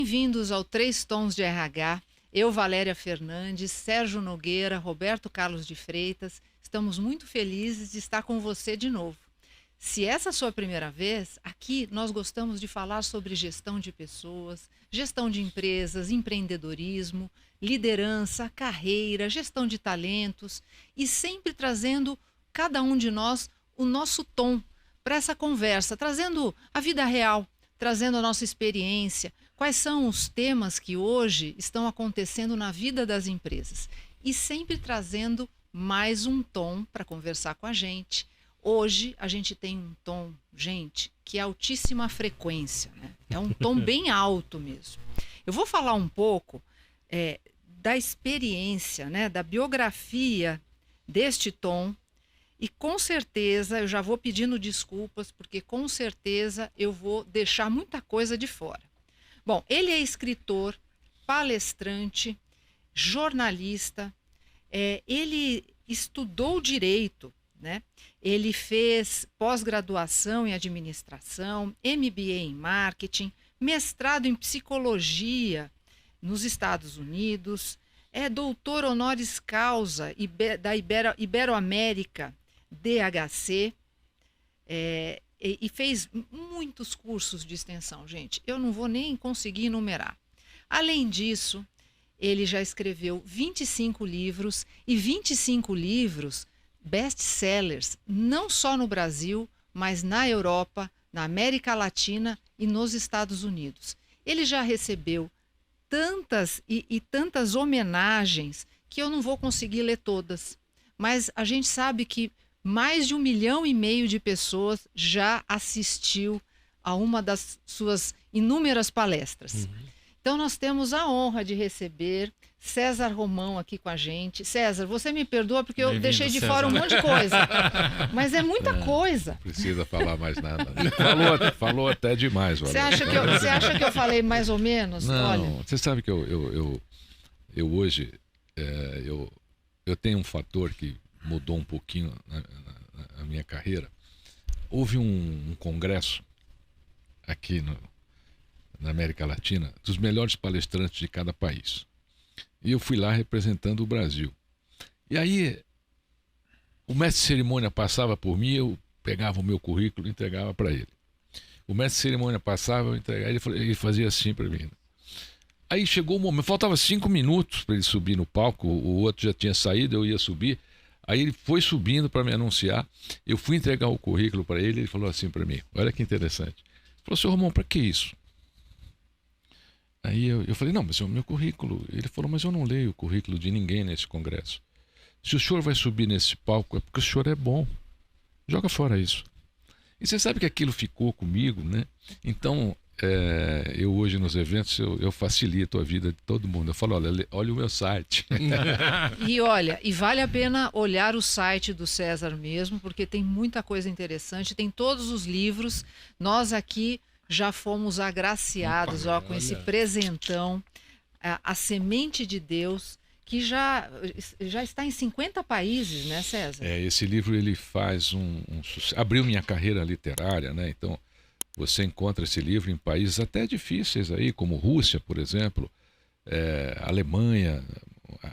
Bem-vindos ao Três Tons de RH. Eu, Valéria Fernandes, Sérgio Nogueira, Roberto Carlos de Freitas, estamos muito felizes de estar com você de novo. Se essa é a sua primeira vez, aqui nós gostamos de falar sobre gestão de pessoas, gestão de empresas, empreendedorismo, liderança, carreira, gestão de talentos e sempre trazendo cada um de nós o nosso tom para essa conversa, trazendo a vida real, trazendo a nossa experiência, quais são os temas que hoje estão acontecendo na vida das empresas e sempre trazendo mais um tom para conversar com a gente. Hoje a gente tem um tom, gente, que é altíssima frequência, né? É um tom bem alto mesmo. Eu vou falar um pouco da experiência, né, da biografia deste tom e com certeza eu já vou pedindo desculpas porque com certeza eu vou deixar muita coisa de fora. Bom, ele é escritor, palestrante, jornalista, ele estudou direito, né? Ele fez pós-graduação em administração, MBA em marketing, mestrado em psicologia nos Estados Unidos, é doutor honoris causa da Iberoamérica, DHC, e fez muitos cursos de extensão, gente. Eu não vou nem conseguir enumerar. Além disso, ele já escreveu 25 livros e 25 livros best-sellers, não só no Brasil, mas na Europa, na América Latina e nos Estados Unidos. Ele já recebeu tantas e tantas homenagens que eu não vou conseguir ler todas. Mas a gente sabe que mais de 1,5 milhão de pessoas já assistiu a uma das suas inúmeras palestras. Então nós temos a honra de receber César Romão aqui com a gente. César, você me perdoa porque eu deixei de fora um monte de coisa, mas é muita coisa. Não precisa falar mais nada. Falou até demais. Você acha que eu falei mais ou menos? Não, olha, você sabe que eu hoje eu tenho um fator que mudou um pouquinho na minha carreira. Houve um congresso aqui na América Latina dos melhores palestrantes de cada país. E eu fui lá representando o Brasil. E aí, o mestre de cerimônia passava por mim, eu pegava o meu currículo e entregava para ele. O mestre de cerimônia passava, eu entregava, ele fazia assim para mim. Aí chegou o momento, faltava 5 minutos para ele subir no palco, o outro já tinha saído, eu ia subir. Aí ele foi subindo para me anunciar, eu fui entregar o currículo para ele, ele falou assim para mim, olha que interessante. Ele falou, senhor Romão, para que isso? Aí eu falei, não, mas é o meu currículo. Ele falou, mas eu não leio o currículo de ninguém nesse congresso. Se o senhor vai subir nesse palco é porque o senhor é bom. Joga fora isso. E você sabe que aquilo ficou comigo, né? Então, eu hoje nos eventos, eu facilito a vida de todo mundo. Eu falo, olha o meu site. E vale a pena olhar o site do César mesmo, porque tem muita coisa interessante, tem todos os livros. Nós aqui já fomos agraciados com esse presentão, a Semente de Deus, que já está em 50 países, né, César? Esse livro ele faz abriu minha carreira literária, né? Então, você encontra esse livro em países até difíceis aí, como Rússia, por exemplo, Alemanha,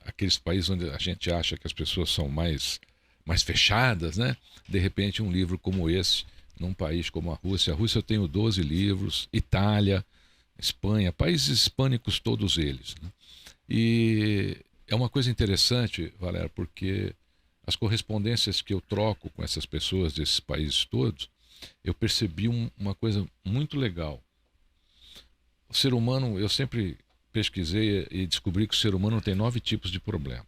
aqueles países onde a gente acha que as pessoas são mais fechadas, né? De repente, um livro como esse, num país como a Rússia eu tenho 12 livros, Itália, Espanha, países hispânicos todos eles, né? E é uma coisa interessante, Valéria, porque as correspondências que eu troco com essas pessoas desses países todos, eu percebi uma coisa muito legal. O ser humano, eu sempre pesquisei e descobri que o ser humano tem 9 tipos de problema.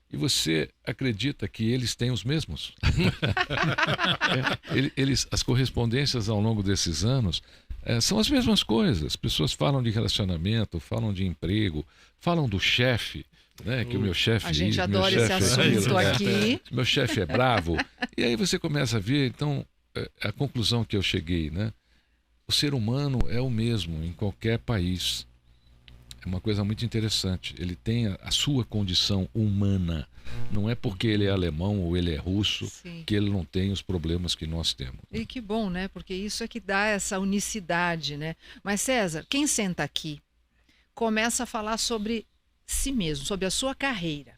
E você acredita que eles têm os mesmos? As correspondências ao longo desses anos são as mesmas coisas. As pessoas falam de relacionamento, falam de emprego, falam do chefe, né? Que o meu chefe... A gente adora esse assunto aqui. Meu chefe é bravo. E aí você começa a ver, então, a conclusão que eu cheguei, né? O ser humano é o mesmo em qualquer país. É uma coisa muito interessante. Ele tem a sua condição humana. Não é porque ele é alemão ou ele é russo, sim, que ele não tem os problemas que nós temos. E que bom, né? Porque isso é que dá essa unicidade, né? Mas César, quem senta aqui começa a falar sobre si mesmo, sobre a sua carreira.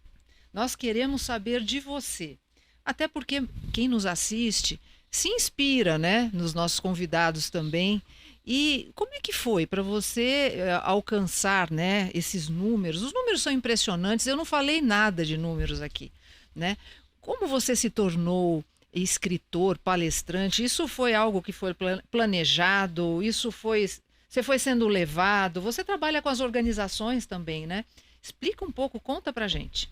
Nós queremos saber de você. Até porque quem nos assiste se inspira, né, nos nossos convidados também. E como é que foi para você alcançar, né, esses números? Os números são impressionantes. Eu não falei nada de números aqui, né? Como você se tornou escritor, palestrante? Isso foi algo que foi planejado? Isso foi, você foi sendo levado? Você trabalha com as organizações também, né? Explica um pouco, conta pra gente.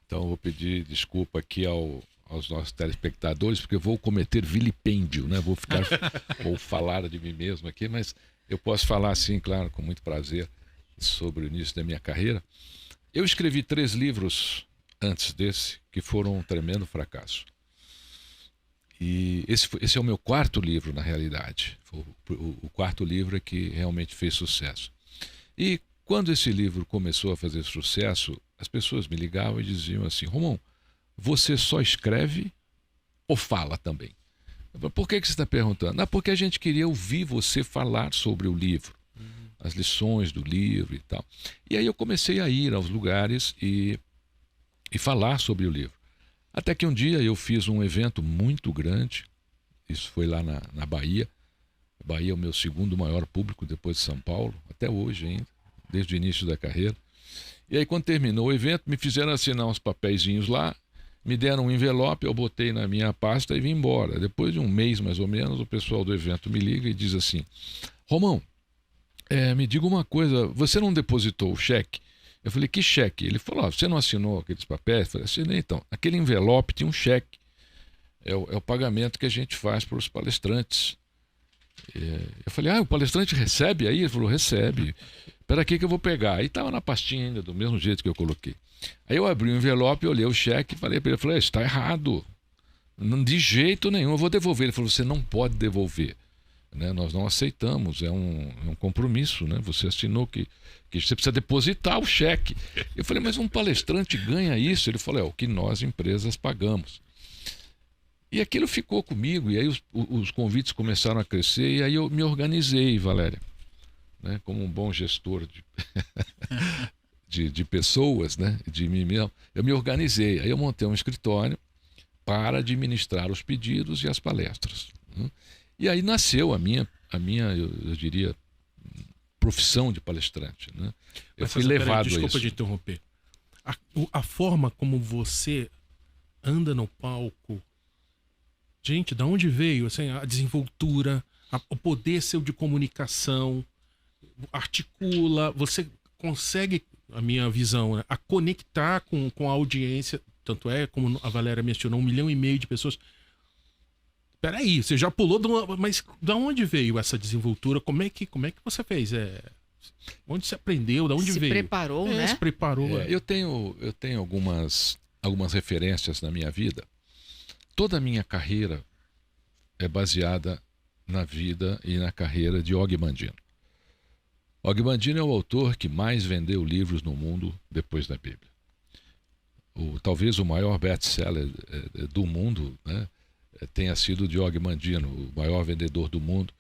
Então, eu vou pedir desculpa aqui aos nossos telespectadores, porque eu vou cometer vilipêndio, né? Vou falar de mim mesmo aqui, mas eu posso falar, sim, claro, com muito prazer, sobre o início da minha carreira. Eu escrevi 3 livros antes desse, que foram um tremendo fracasso. E esse é o meu 4º livro, na realidade. O 4º livro é que realmente fez sucesso. E quando esse livro começou a fazer sucesso, as pessoas me ligavam e diziam assim: Romão, você só escreve ou fala também? Eu falei, por que você está perguntando? Ah, porque a gente queria ouvir você falar sobre o livro, as lições do livro e tal. E aí eu comecei a ir aos lugares e falar sobre o livro. Até que um dia eu fiz um evento muito grande, isso foi lá na Bahia. A Bahia é o meu 2º maior público depois de São Paulo, até hoje ainda, desde o início da carreira. E aí quando terminou o evento, me fizeram assinar uns papeizinhos lá, me deram um envelope, eu botei na minha pasta e vim embora. Depois de um mês mais ou menos, o pessoal do evento me liga e diz assim: Romão, me diga uma coisa, você não depositou o cheque? Eu falei, que cheque? Ele falou, você não assinou aqueles papéis? Eu falei, assinei então. Aquele envelope tinha um cheque. É o pagamento que a gente faz para os palestrantes. Eu falei, o palestrante recebe aí? Ele falou, recebe. Espera aqui que eu vou pegar. Aí estava na pastinha ainda, do mesmo jeito que eu coloquei. Aí eu abri o envelope, olhei o cheque e falei para ele, isso está errado. De jeito nenhum, eu vou devolver. Ele falou, você não pode devolver. Né? Nós não aceitamos, é um compromisso, né? Você assinou que você precisa depositar o cheque. Eu falei, mas um palestrante ganha isso? Ele falou, o que nós empresas pagamos. E aquilo ficou comigo, e aí os convites começaram a crescer, e aí eu me organizei, Valéria, né? Como um bom gestor de pessoas, né? De mim mesmo, eu me organizei. Aí eu montei um escritório para administrar os pedidos e as palestras, né? E aí nasceu a minha eu diria, profissão de palestrante, né? Eu fui levado a isso. Desculpa de interromper. A forma como você anda no palco, gente, da onde veio assim, a desenvoltura, o poder seu de comunicação, articula, você consegue, a minha visão, né, a conectar com a audiência, tanto é, como a Valéria mencionou, 1,5 milhão de pessoas. Peraí, você já pulou mas da onde veio essa desenvoltura? Como é que você fez? Onde você aprendeu? Da onde veio? Se preparou, né? Se preparou. Eu tenho algumas referências na minha vida. Toda a minha carreira é baseada na vida e na carreira de Og Mandino. Og Mandino é o autor que mais vendeu livros no mundo depois da Bíblia. Talvez o maior best-seller do mundo, né, tenha sido de Og Mandino, o maior vendedor do mundo.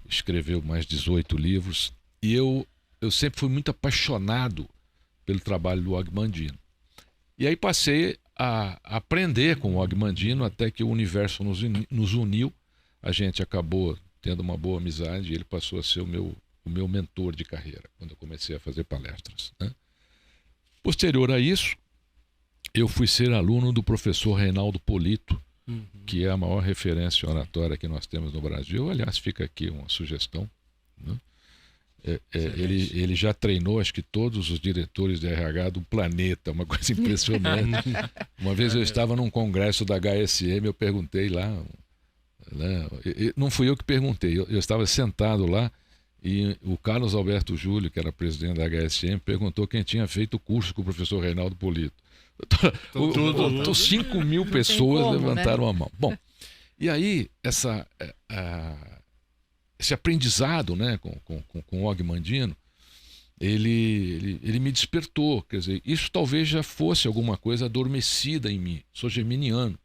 Escreveu mais 18 livros. E eu sempre fui muito apaixonado pelo trabalho do Og Mandino. E aí passei a aprender com o Og Mandino até que o universo nos uniu. A gente acabou tendo uma boa amizade e ele passou a ser o meu mentor de carreira, quando eu comecei a fazer palestras, né? Posterior a isso, eu fui ser aluno do professor Reinaldo Polito, que é a maior referência oratória que nós temos no Brasil. Aliás, fica aqui uma sugestão, né? Ele já treinou, acho que todos os diretores de RH do planeta, uma coisa impressionante. Uma vez eu estava num congresso da HSM, eu perguntei lá, né? Não fui eu que perguntei, eu estava sentado lá e o Carlos Alberto Júlio, que era presidente da HSM, perguntou quem tinha feito o curso com o professor Reinaldo Polito. 5 mil pessoas levantaram, né, a mão. Bom, e aí esse aprendizado, né, com Og Mandino, ele me despertou. Quer dizer, isso talvez já fosse alguma coisa adormecida em mim. Sou geminiano.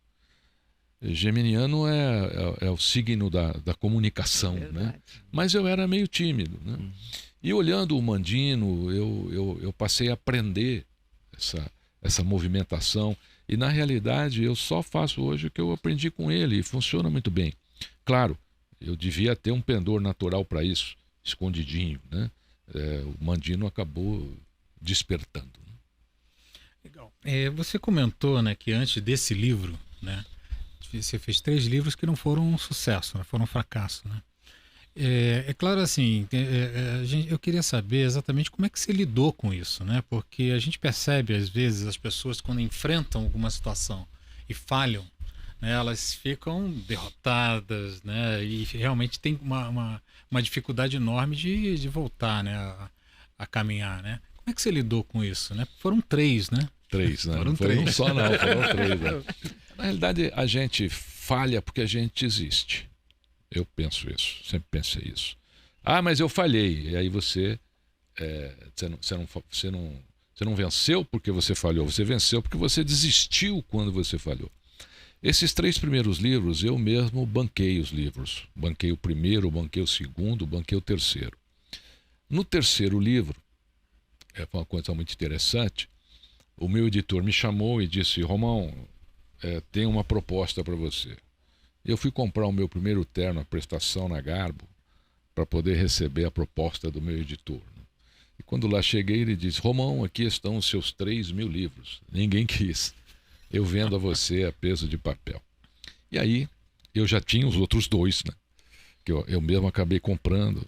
Geminiano é o signo da comunicação, né? Mas eu era meio tímido, né? E olhando o Mandino, eu passei a aprender essa movimentação. E na realidade eu só faço hoje o que eu aprendi com ele e funciona muito bem. Claro, eu devia ter um pendor natural para isso, escondidinho, né? O Mandino acabou despertando. Legal. Você comentou, né, que antes desse livro, né, você fez 3 livros que não foram um sucesso, né, foram um fracasso, né? É claro, assim, eu queria saber exatamente como é que você lidou com isso, né? Porque a gente percebe, às vezes, as pessoas quando enfrentam alguma situação e falham, né, elas ficam derrotadas, né? E realmente tem uma dificuldade enorme de voltar, né, a caminhar, né? Como é que você lidou com isso, né? Foram 3, né? 3, né? Foram Não foi 3. um só, não, foram 3. Né? Na realidade, a gente falha porque a gente existe. Eu penso isso, sempre pensei isso. Mas eu falhei. E aí você não venceu porque você falhou, você venceu porque você desistiu quando você falhou. Esses 3 primeiros livros, eu mesmo banquei os livros. Banquei o primeiro, banquei o segundo, banquei o terceiro. No terceiro livro, foi uma coisa muito interessante, o meu editor me chamou e disse: Romão, tem uma proposta para você. Eu fui comprar o meu primeiro terno, a prestação na Garbo, para poder receber a proposta do meu editor. E quando lá cheguei, ele disse: Romão, aqui estão os seus 3.000 livros. Ninguém quis. Eu vendo a você a peso de papel. E aí, eu já tinha os outros 2, né? Que eu mesmo acabei comprando.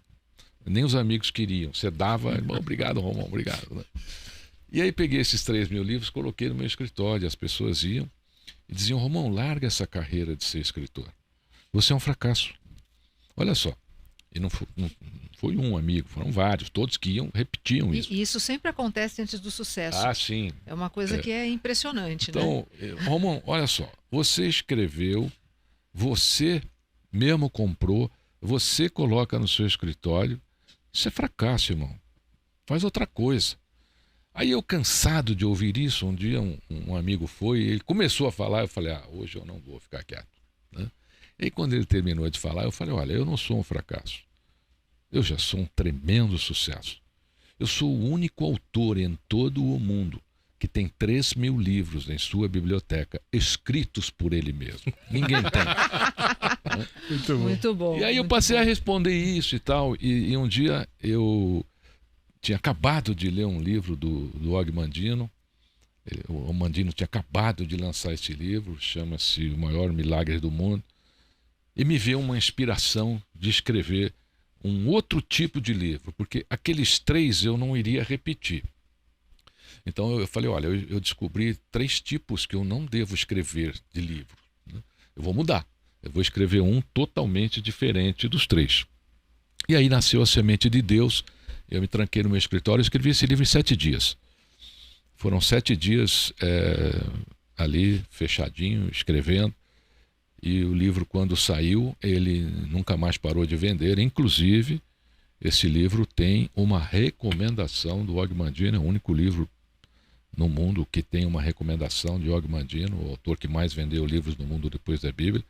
Nem os amigos queriam. Você dava, obrigado, Romão, obrigado. Né? E aí peguei esses 3.000 livros, coloquei no meu escritório. As pessoas iam e diziam: Romão, larga essa carreira de ser escritor. Você é um fracasso. Olha só. E não foi um amigo, foram vários, todos que repetiam isso. E isso sempre acontece antes do sucesso. Sim. É uma coisa que é impressionante, então, né? Romão, olha só. Você escreveu, você mesmo comprou, você coloca no seu escritório. Isso é fracasso, irmão. Faz outra coisa. Aí eu, cansado de ouvir isso, um dia um amigo foi, ele começou a falar, eu falei: hoje eu não vou ficar quieto. Né? E aí, quando ele terminou de falar, eu falei: olha, eu não sou um fracasso. Eu já sou um tremendo sucesso. Eu sou o único autor em todo o mundo que tem 3.000 livros em sua biblioteca, escritos por ele mesmo. Ninguém tem. Né? Muito bom. Muito bom. E aí eu passei a responder isso e tal, e um dia eu tinha acabado de ler um livro do Og Mandino. O Mandino tinha acabado de lançar esse livro, chama-se O Maior Milagre do Mundo. E me veio uma inspiração de escrever um outro tipo de livro, porque aqueles 3 eu não iria repetir. Então eu falei: olha, eu descobri 3 tipos que eu não devo escrever de livro. Né? Eu vou mudar. Eu vou escrever um totalmente diferente dos 3. E aí nasceu A Semente de Deus. Eu me tranquei no meu escritório e escrevi esse livro em 7 dias. Foram 7 dias ali, fechadinho, escrevendo. E o livro, quando saiu, ele nunca mais parou de vender. Inclusive, esse livro tem uma recomendação do Og Mandino. É o único livro no mundo que tem uma recomendação de Og Mandino, o autor que mais vendeu livros no mundo depois da Bíblia.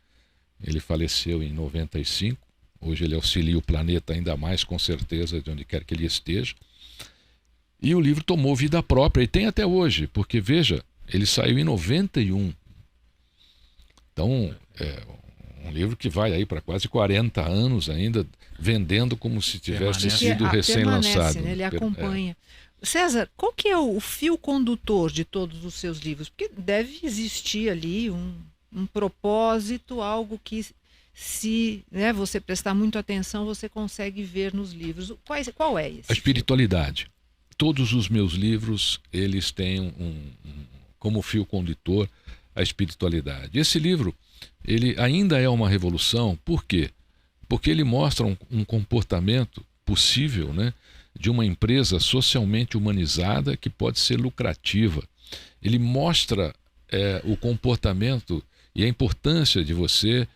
Ele faleceu em 95. Hoje ele auxilia o planeta ainda mais, com certeza, de onde quer que ele esteja. E o livro tomou vida própria, e tem até hoje, porque, veja, ele saiu em 91. Então, é um livro que vai aí para quase 40 anos ainda, vendendo como se tivesse sido recém-lançado. Né? Ele acompanha. César, qual que é o fio condutor de todos os seus livros? Porque deve existir ali um propósito, algo que, se você prestar muito atenção, você consegue ver nos livros. Qual é esse? A espiritualidade. Todos os meus livros, eles têm como fio condutor a espiritualidade. Esse livro, ele ainda é uma revolução. Por quê? Porque ele mostra um comportamento possível, né, de uma empresa socialmente humanizada que pode ser lucrativa. Ele mostra o comportamento e a importância de você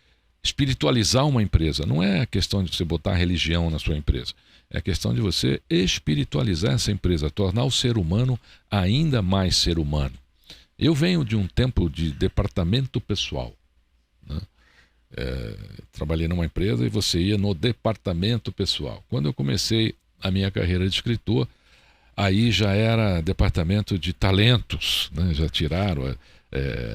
espiritualizar uma empresa. Não é a questão de você botar religião na sua empresa. É a questão de você espiritualizar essa empresa, tornar o ser humano ainda mais ser humano. Eu venho de um tempo de departamento pessoal. né? Trabalhei numa empresa e você ia no departamento pessoal. Quando eu comecei a minha carreira de escritor, aí já era departamento de talentos, né? Já tiraram,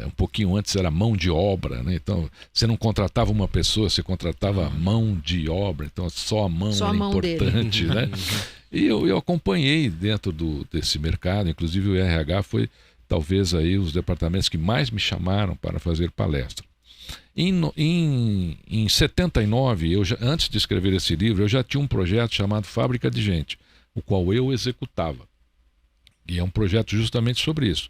um pouquinho antes era mão de obra, né? Então você não contratava uma pessoa, você contratava mão de obra, então só a mão Só a era mão importante, né? E eu acompanhei dentro desse mercado, inclusive o RH foi talvez aí os departamentos que mais me chamaram para fazer palestra. Em 79, antes de escrever esse livro, eu já tinha um projeto chamado Fábrica de Gente, o qual eu executava. E é um projeto justamente sobre isso.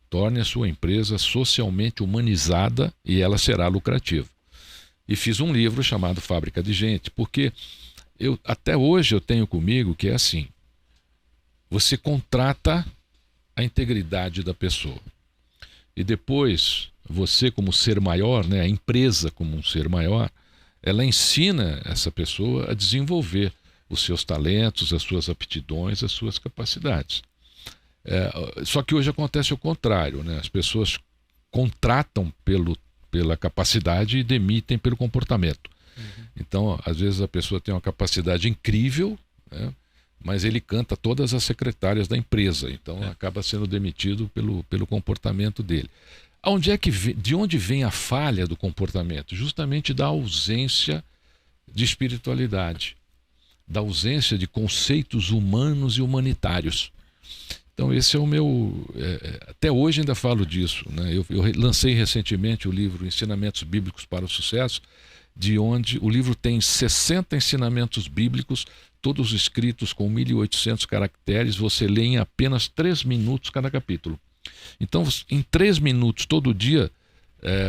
Torne a sua empresa socialmente humanizada e ela será lucrativa. E fiz um livro chamado Fábrica de Gente, porque até hoje eu tenho comigo que é assim, você contrata a integridade da pessoa. E depois, você como ser maior, né, a empresa como um ser maior, ela ensina essa pessoa a desenvolver os seus talentos, as suas aptidões, as suas capacidades. Só que hoje acontece o contrário, né? As pessoas contratam pela capacidade e demitem pelo comportamento. Então, às vezes a pessoa tem uma capacidade incrível, né? Mas ele canta todas as secretárias da empresa, então acaba sendo demitido pelo comportamento dele. De onde vem a falha do comportamento? Justamente da ausência de espiritualidade, da ausência de conceitos humanos e humanitários. Então esse é o meu... até hoje ainda falo disso, né? Eu lancei recentemente o livro Ensinamentos Bíblicos para o Sucesso, de onde o livro tem 60 ensinamentos bíblicos, todos escritos com 1.800 caracteres, você lê em apenas 3 minutos cada capítulo. Então, em 3 minutos todo dia,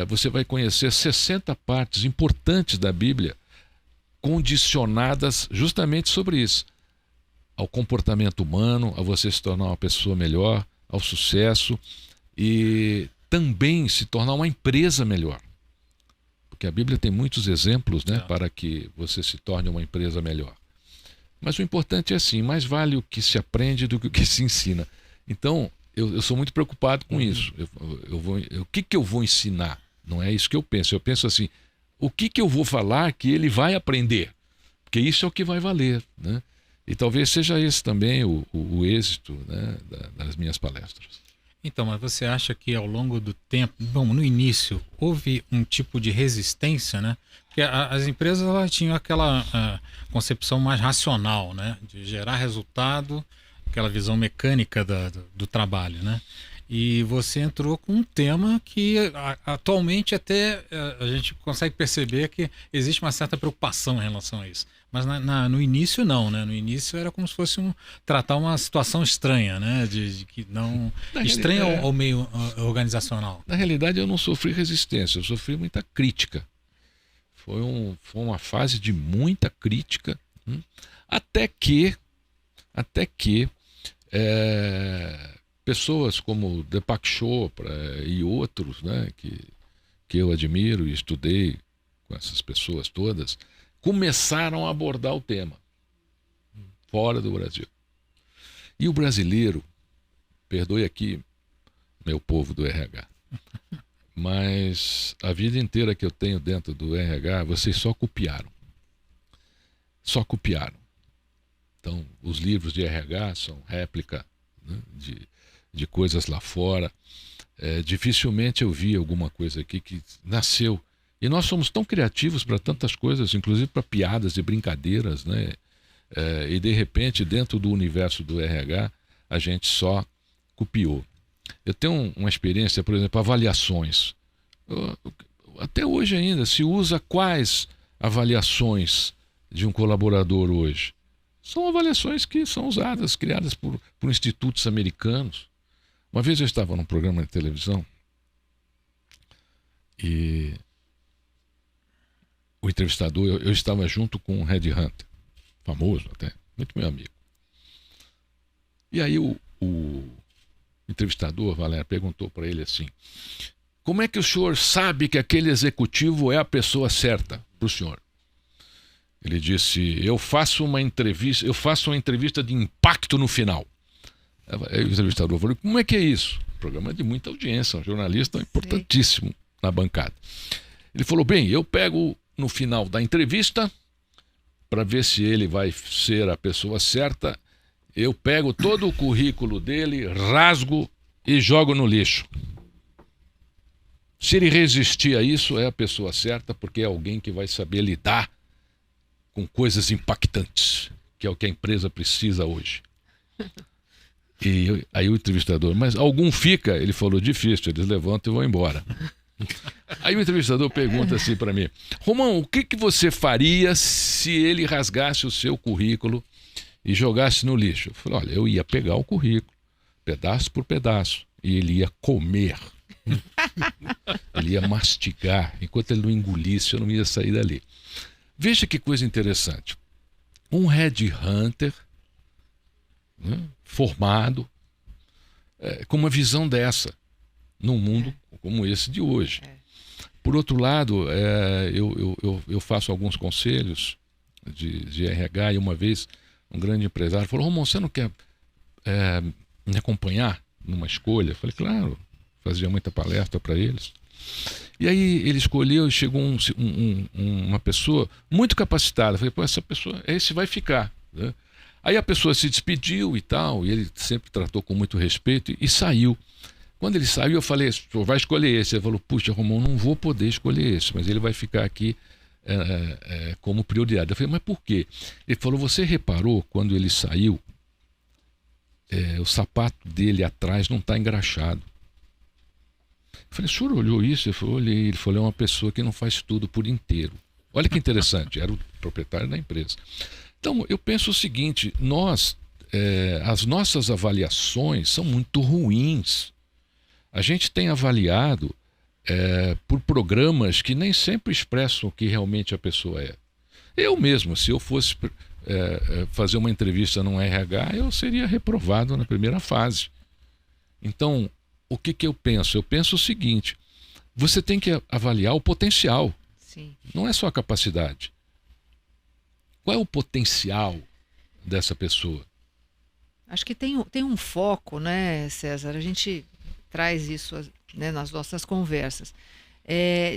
você vai conhecer 60 partes importantes da Bíblia, condicionadas justamente sobre isso. Ao comportamento humano, a você se tornar uma pessoa melhor, ao sucesso e também se tornar uma empresa melhor. Porque a Bíblia tem muitos exemplos, né, para que você se torne uma empresa melhor. Mas o importante é assim, mais vale o que se aprende do que o que se ensina. Então, eu sou muito preocupado com isso. O que eu vou ensinar? Não é isso que eu penso. Eu penso assim, o que eu vou falar que ele vai aprender? Porque isso é o que vai valer, né? E talvez seja esse também o êxito, né, das minhas palestras. Então, mas você acha que ao longo do tempo, bom, no início, houve um tipo de resistência, né? Porque as empresas elas tinham aquela concepção mais racional, né? De gerar resultado, aquela visão mecânica do trabalho, né? E você entrou com um tema que atualmente até a gente consegue perceber que existe uma certa preocupação em relação a isso. Mas no início não, né? No início era como se fosse tratar uma situação estranha, né? De que não estranha ao meio organizacional. Na realidade eu não sofri resistência, eu sofri muita crítica. Foi uma fase de muita crítica, até que pessoas como Deepak Chopra e outros, né, que eu admiro e estudei com essas pessoas todas, começaram a abordar o tema fora do Brasil. E o brasileiro, perdoe aqui meu povo do RH, mas a vida inteira que eu tenho dentro do RH, vocês só copiaram. Só copiaram. Então, os livros de RH são réplica, né, de coisas lá fora. Dificilmente eu vi alguma coisa aqui que nasceu. E nós somos tão criativos para tantas coisas, inclusive para piadas e brincadeiras, né? E de repente, dentro do universo do RH, a gente só copiou. Eu tenho uma experiência, por exemplo, avaliações. Até hoje ainda, se usa quais avaliações de um colaborador hoje? São avaliações que são usadas, criadas por institutos americanos. Uma vez eu estava num programa de televisão e o entrevistador, eu estava junto com um headhunter, famoso até, muito meu amigo. E aí o entrevistador, Valério, perguntou para ele assim, como é que o senhor sabe que aquele executivo é a pessoa certa para o senhor? Ele disse, eu faço uma entrevista de impacto no final. Aí o entrevistador falou, como é que é isso? Um programa de muita audiência, um jornalista importantíssimo na bancada. Ele falou, bem, eu pego no final da entrevista, para ver se ele vai ser a pessoa certa, eu pego todo o currículo dele, rasgo e jogo no lixo. Se ele resistir a isso, é a pessoa certa, porque é alguém que vai saber lidar com coisas impactantes, que é o que a empresa precisa hoje. E aí o entrevistador, mas algum fica? Ele falou, difícil, eles levantam e vão embora. Aí o entrevistador pergunta assim para mim, Romão, o que você faria se ele rasgasse o seu currículo e jogasse no lixo? Eu falei, olha, eu ia pegar o currículo, pedaço por pedaço, e ele ia comer. Ele ia mastigar. Enquanto ele não engolisse, eu não ia sair dali. Veja que coisa interessante. Um headhunter, né, formado, com uma visão dessa, num mundo como esse de hoje. Por outro lado, eu faço alguns conselhos de RH, e uma vez um grande empresário falou, Romão, você não quer me acompanhar numa escolha? Eu falei, claro, fazia muita palestra para eles. E aí ele escolheu e chegou uma pessoa muito capacitada. Eu falei, pô, essa pessoa, esse vai ficar, né? Aí a pessoa se despediu e tal, e ele sempre tratou com muito respeito e saiu. Quando ele saiu, eu falei, o senhor vai escolher esse. Ele falou, puxa, Romão, não vou poder escolher esse, mas ele vai ficar aqui como prioridade. Eu falei, mas por quê? Ele falou, você reparou quando ele saiu, o sapato dele atrás não está engraxado. Eu falei, o senhor olhou isso? Eu falei, olhei. Ele falou, é uma pessoa que não faz tudo por inteiro. Olha que interessante, era o proprietário da empresa. Então, eu penso o seguinte, as nossas avaliações são muito ruins. A gente tem avaliado por programas que nem sempre expressam o que realmente a pessoa é. Eu mesmo, se eu fosse fazer uma entrevista num RH, eu seria reprovado na primeira fase. Então, o que eu penso? Eu penso o seguinte, você tem que avaliar o potencial, Sim. Não é só a capacidade. Qual é o potencial dessa pessoa? Acho que tem um foco, né, César? A gente traz isso, né, nas nossas conversas,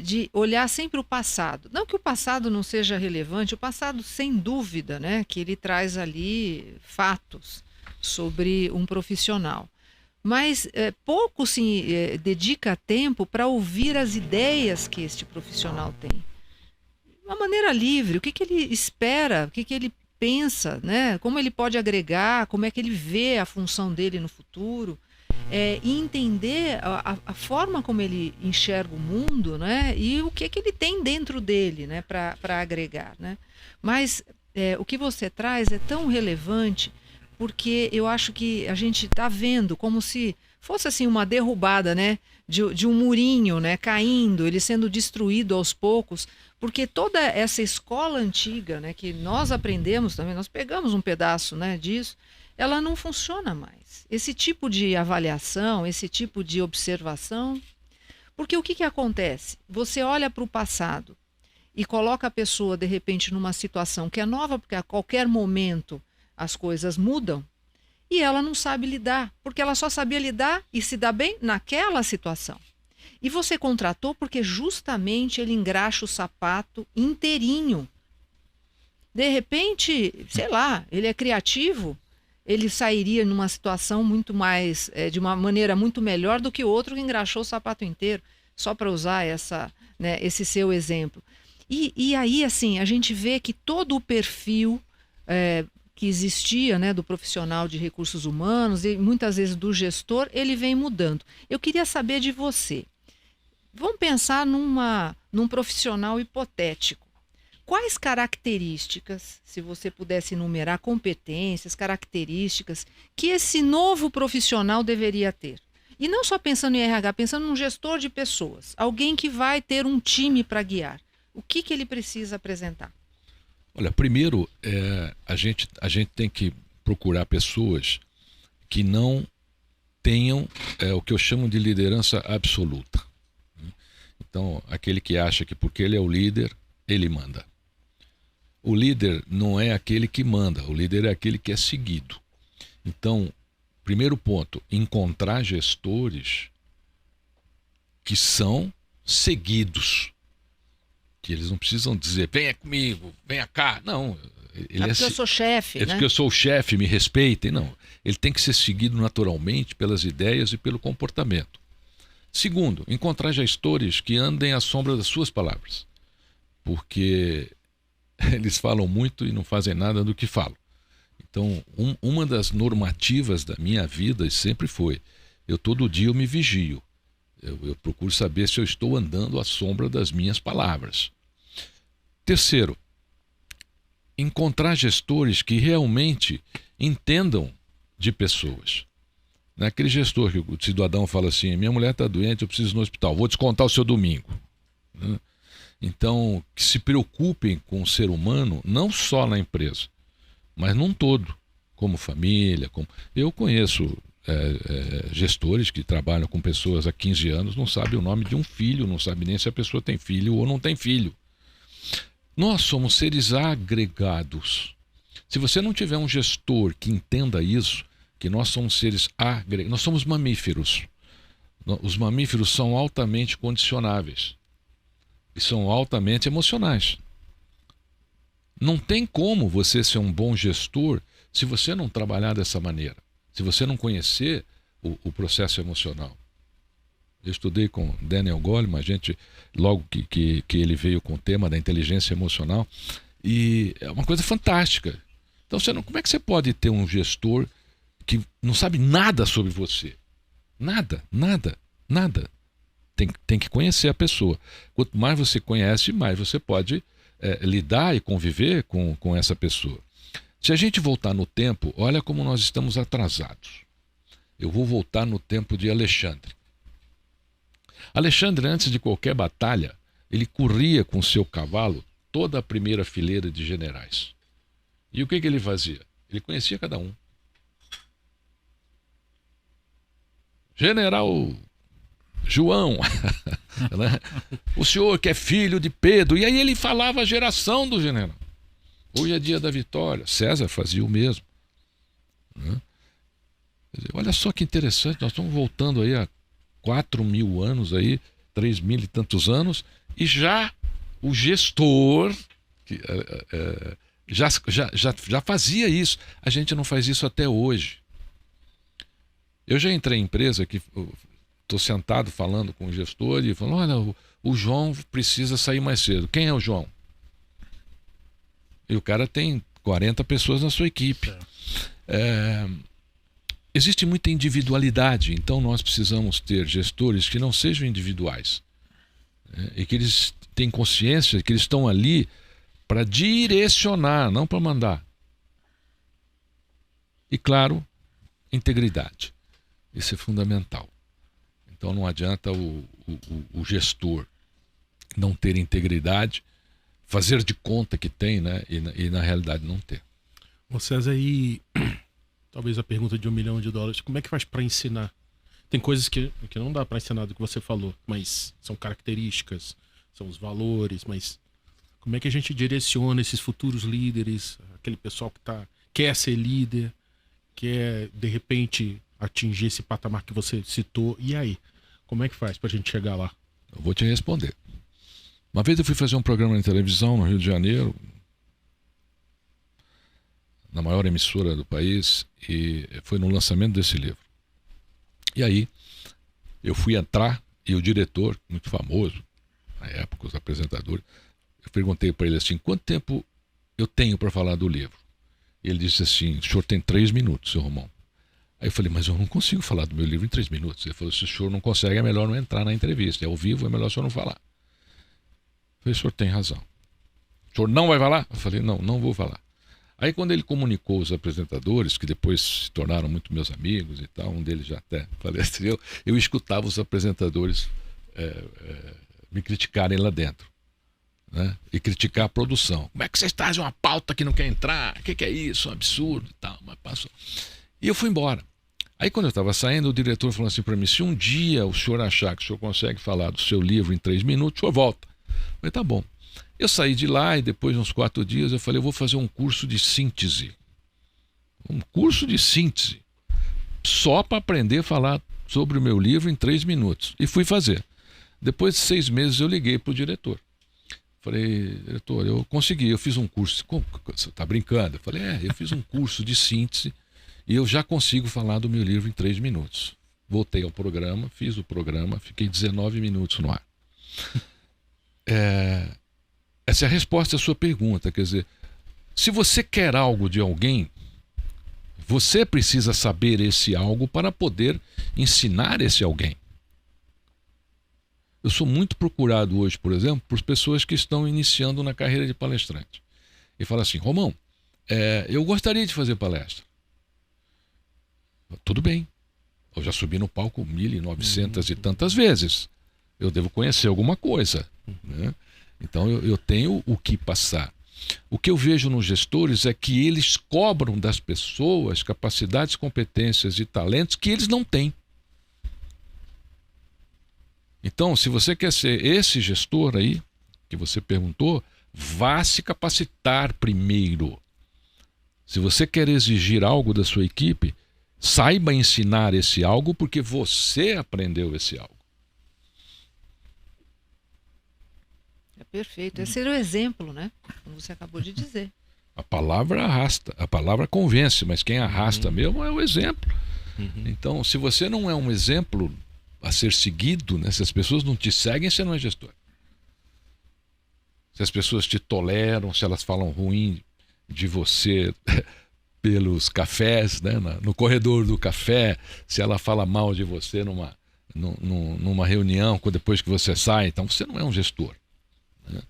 de olhar sempre o passado. Não que o passado não seja relevante, o passado, sem dúvida, né, que ele traz ali fatos sobre um profissional. Mas pouco se dedica tempo para ouvir as ideias que este profissional tem. De uma maneira livre, o que ele espera, o que ele pensa, né? Como ele pode agregar, como é que ele vê a função dele no futuro, e entender a forma como ele enxerga o mundo, né? E o que ele tem dentro dele, né? Para agregar, né? Mas o que você traz é tão relevante, porque eu acho que a gente está vendo como se fosse assim uma derrubada, né, de um murinho, né, caindo, ele sendo destruído aos poucos, porque toda essa escola antiga, né, que nós aprendemos também, nós pegamos um pedaço, né, disso, ela não funciona mais. Esse tipo de avaliação, esse tipo de observação, porque o que acontece? Você olha para o passado e coloca a pessoa, de repente, numa situação que é nova, porque a qualquer momento as coisas mudam, e ela não sabe lidar, porque ela só sabia lidar e se dar bem naquela situação. E você contratou porque justamente ele engraxa o sapato inteirinho. De repente, sei lá, ele é criativo, ele sairia numa situação muito mais, de uma maneira muito melhor do que o outro que engraxou o sapato inteiro, só para usar esse seu exemplo. E aí, assim, a gente vê que todo o perfil que existia, né, do profissional de recursos humanos e muitas vezes do gestor, ele vem mudando. Eu queria saber de você. Vamos pensar num profissional hipotético. Quais características, se você pudesse enumerar competências, características, que esse novo profissional deveria ter? E não só pensando em RH, pensando num gestor de pessoas, alguém que vai ter um time para guiar. O que ele precisa apresentar? Olha, primeiro, a gente tem que procurar pessoas que não tenham o que eu chamo de liderança absoluta. Então, aquele que acha que porque ele é o líder, ele manda. O líder não é aquele que manda, o líder é aquele que é seguido. Então, primeiro ponto, encontrar gestores que são seguidos. que eles não precisam dizer, venha comigo, venha cá. Não, ele porque eu sou chefe, né? Porque eu sou o chefe, me respeitem. Não, ele tem que ser seguido naturalmente pelas ideias e pelo comportamento. Segundo, encontrar gestores que andem à sombra das suas palavras, porque eles falam muito e não fazem nada do que falam. Então, uma das normativas da minha vida sempre foi, todo dia eu me vigio. Eu procuro saber se eu estou andando à sombra das minhas palavras. Terceiro, encontrar gestores que realmente entendam de pessoas. Não é aquele gestor que o cidadão fala assim, minha mulher está doente, eu preciso ir no hospital, vou descontar o seu domingo. Então, que se preocupem com o ser humano, não só na empresa, mas num todo, como família. Eu conheço gestores que trabalham com pessoas há 15 anos, não sabem o nome de um filho, não sabem nem se a pessoa tem filho ou não tem filho. Nós somos seres agregados. Se você não tiver um gestor que entenda isso, que nós somos seres agregados, nós somos mamíferos. Os mamíferos são altamente condicionáveis e são altamente emocionais. Não tem como você ser um bom gestor se você não trabalhar dessa maneira, se você não conhecer o processo emocional. Eu estudei com Daniel Goleman, logo que ele veio com o tema da inteligência emocional, e é uma coisa fantástica. Então, como é que você pode ter um gestor que não sabe nada sobre você? Nada. Tem que conhecer a pessoa. Quanto mais você conhece, mais você pode lidar e conviver com essa pessoa. Se a gente voltar no tempo, olha como nós estamos atrasados. Eu vou voltar no tempo de Alexandre. Alexandre, antes de qualquer batalha, ele corria com seu cavalo toda a primeira fileira de generais. E o que ele fazia? Ele conhecia cada um. General João, né? O senhor que é filho de Pedro. E aí ele falava a geração do general. Hoje é dia da vitória. César fazia o mesmo. Né? Quer dizer, olha só que interessante, nós estamos voltando aí a 4.000 anos, aí, 3.000 e tantos anos, e já o gestor já fazia isso. A gente não faz isso até hoje. Eu já entrei em empresa que estou sentado falando com o gestor e falando, olha, o João precisa sair mais cedo. Quem é o João? E o cara tem 40 pessoas na sua equipe. Existe muita individualidade, então nós precisamos ter gestores que não sejam individuais, e que eles têm consciência que eles estão ali para direcionar, não para mandar. E claro, integridade. Isso é fundamental. Então não adianta o gestor não ter integridade, fazer de conta que tem, né? E na realidade não ter. Ô César, aí talvez a pergunta de $1 milhão, como é que faz para ensinar? Tem coisas que não dá para ensinar do que você falou, mas são características, são os valores, mas como é que a gente direciona esses futuros líderes, aquele pessoal que quer ser líder, quer de repente atingir esse patamar que você citou, e aí? Como é que faz pra gente chegar lá? Eu vou te responder. Uma vez eu fui fazer um programa na televisão no Rio de Janeiro, na maior emissora do país, e foi no lançamento desse livro. E aí, eu fui entrar, e o diretor, muito famoso, na época, os apresentadores, eu perguntei para ele assim, quanto tempo eu tenho para falar do livro? E ele disse assim, o senhor tem 3 minutos, seu Romão. Aí eu falei, mas eu não consigo falar do meu livro em 3 minutos. Ele falou, se o senhor não consegue, é melhor não entrar na entrevista. É ao vivo, é melhor o senhor não falar. Eu falei, o senhor tem razão. O senhor não vai falar? Eu falei, não vou falar. Aí quando ele comunicou os apresentadores, que depois se tornaram muito meus amigos e tal, um deles já até faleceu, eu escutava os apresentadores me criticarem lá dentro. Né? E criticar a produção. Como é que vocês trazem uma pauta que não quer entrar? O que é isso? Um absurdo e tal. Mas passou. E eu fui embora. Aí quando eu estava saindo, o diretor falou assim para mim, se um dia o senhor achar que o senhor consegue falar do seu livro em 3 minutos, o senhor volta. Eu falei, tá bom. Eu saí de lá e depois de uns 4 dias eu falei, eu vou fazer um curso de síntese. Um curso de síntese. Só para aprender a falar sobre o meu livro em 3 minutos. E fui fazer. Depois de 6 meses eu liguei para o diretor. Falei, diretor, eu consegui, eu fiz um curso. Como, você está brincando? Eu falei, eu fiz um curso de síntese e eu já consigo falar do meu livro em 3 minutos. Voltei ao programa, fiz o programa, fiquei 19 minutos no ar. Essa é a resposta à sua pergunta. Quer dizer, se você quer algo de alguém, você precisa saber esse algo para poder ensinar esse alguém. Eu sou muito procurado hoje, por exemplo, por pessoas que estão iniciando na carreira de palestrante. E falam assim, Romão, eu gostaria de fazer palestra. Tudo bem. Eu já subi no palco 1.900 e tantas vezes. Eu devo conhecer alguma coisa. Né? Então eu tenho o que passar. O que eu vejo nos gestores é que eles cobram das pessoas capacidades, competências e talentos que eles não têm. Então, se você quer ser esse gestor aí, que você perguntou, vá se capacitar primeiro. Se você quer exigir algo da sua equipe, saiba ensinar esse algo porque você aprendeu esse algo. É perfeito. Esse era o exemplo, né? Como você acabou de dizer. A palavra arrasta, a palavra convence, mas quem arrasta mesmo é o exemplo. Então, se você não é um exemplo a ser seguido, né? Se as pessoas não te seguem, você não é gestor. Se as pessoas te toleram, se elas falam ruim de você pelos cafés, né? No corredor do café, se ela fala mal de você numa reunião depois que você sai, então você não é um gestor. Né?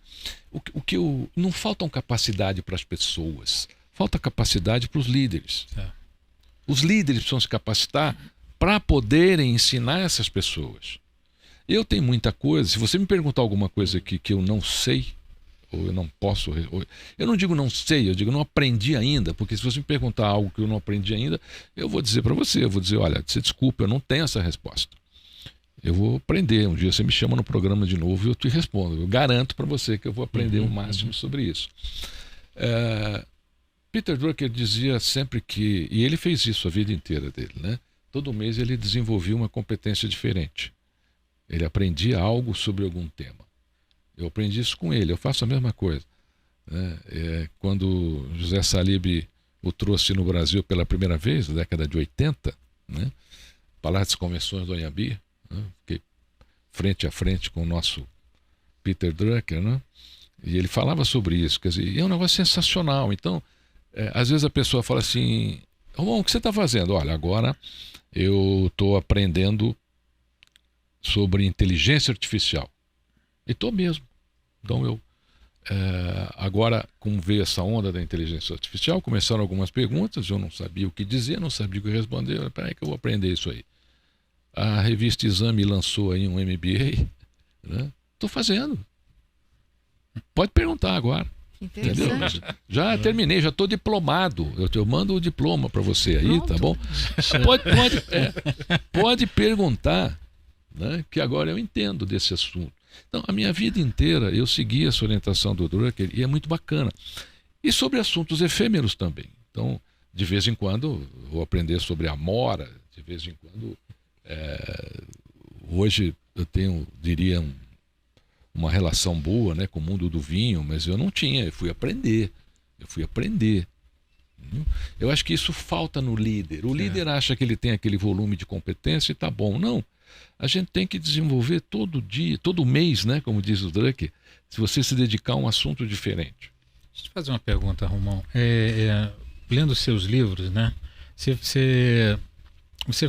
Não faltam capacidade para as pessoas, falta capacidade para os líderes. Os líderes precisam se capacitar para poderem ensinar essas pessoas. Eu tenho muita coisa, se você me perguntar alguma coisa que eu não sei, ou eu não posso, eu não digo não sei, eu digo não aprendi ainda, porque se você me perguntar algo que eu não aprendi ainda, eu vou dizer para você, eu vou dizer, olha, você desculpa, eu não tenho essa resposta. Eu vou aprender, um dia você me chama no programa de novo e eu te respondo, eu garanto para você que eu vou aprender o máximo sobre isso. Peter Drucker dizia sempre que, e ele fez isso a vida inteira dele, né? Todo mês ele desenvolvia uma competência diferente. Ele aprendia algo sobre algum tema. Eu aprendi isso com ele, eu faço a mesma coisa. Né? Quando José Salib o trouxe no Brasil pela primeira vez, na década de 80, né? Palácio das Convenções do Anhembi, né? Fiquei frente a frente com o nosso Peter Drucker, né? E ele falava sobre isso, quer dizer, é um negócio sensacional. Então, às vezes a pessoa fala assim, Romão, o que você está fazendo? Olha, agora eu estou aprendendo sobre inteligência artificial. E estou mesmo. Então agora, como veio essa onda da inteligência artificial, começaram algumas perguntas, eu não sabia o que dizer, não sabia o que responder. Peraí que eu vou aprender isso aí. A revista Exame lançou aí um MBA. Né? Estou fazendo. Pode perguntar agora. Entendeu? Já terminei, já estou diplomado. Eu mando o diploma para você aí, pronto. Tá bom? Pode perguntar, né, que agora eu entendo desse assunto. Então, a minha vida inteira eu segui essa orientação do Drucker e é muito bacana. E sobre assuntos efêmeros também. Então, de vez em quando, vou aprender sobre a Amora, de vez em quando. Hoje eu tenho, diria, uma relação boa, né, com o mundo do vinho, mas eu não tinha, eu fui aprender. Eu acho que isso falta no líder. O líder acha que ele tem aquele volume de competência e tá bom. Não. A gente tem que desenvolver todo dia, todo mês, né, como diz o Drucker, se você se dedicar a um assunto diferente. Deixa eu te fazer uma pergunta, Romão. Lendo seus livros, né, você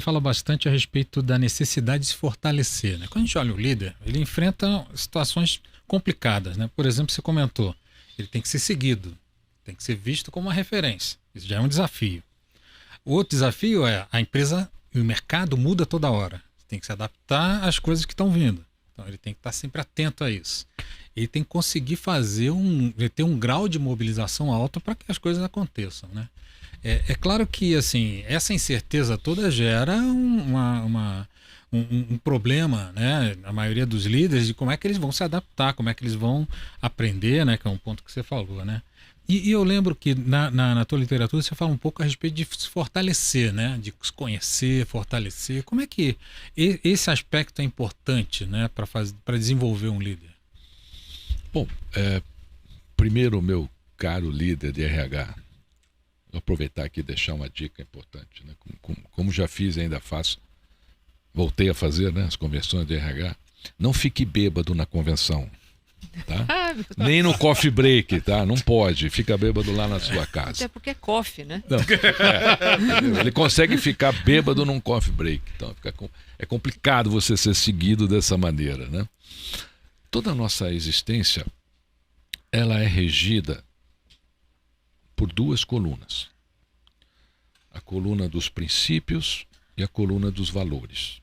fala bastante a respeito da necessidade de se fortalecer. Né? Quando a gente olha o líder, ele enfrenta situações complicadas. Né? Por exemplo, você comentou, ele tem que ser seguido, tem que ser visto como uma referência. Isso já é um desafio. O outro desafio é a empresa e o mercado muda toda hora. Você tem que se adaptar às coisas que estão vindo. Então ele tem que estar sempre atento a isso. Ele tem que conseguir ter um grau de mobilização alto para que as coisas aconteçam, né? É claro que assim, essa incerteza toda gera um problema, né? A maioria dos líderes, de como é que eles vão se adaptar, como é que eles vão aprender, né? Que é um ponto que você falou, né? E eu lembro que na tua literatura você fala um pouco a respeito de se fortalecer, né? De se conhecer, fortalecer. Como é que esse aspecto é importante, né? Para desenvolver um líder? Bom, primeiro, meu caro líder de RH, vou aproveitar aqui e deixar uma dica importante, né? Como já fiz e ainda faço, voltei a fazer, né, as convenções de RH. Não fique bêbado na convenção, tá? Nem no coffee break, tá? Não pode, fica bêbado lá na sua casa. Até porque é coffee, né? Não, ele consegue ficar bêbado num coffee break, então é complicado você ser seguido dessa maneira, né? Toda a nossa existência, ela é regida por duas colunas. A coluna dos princípios e a coluna dos valores.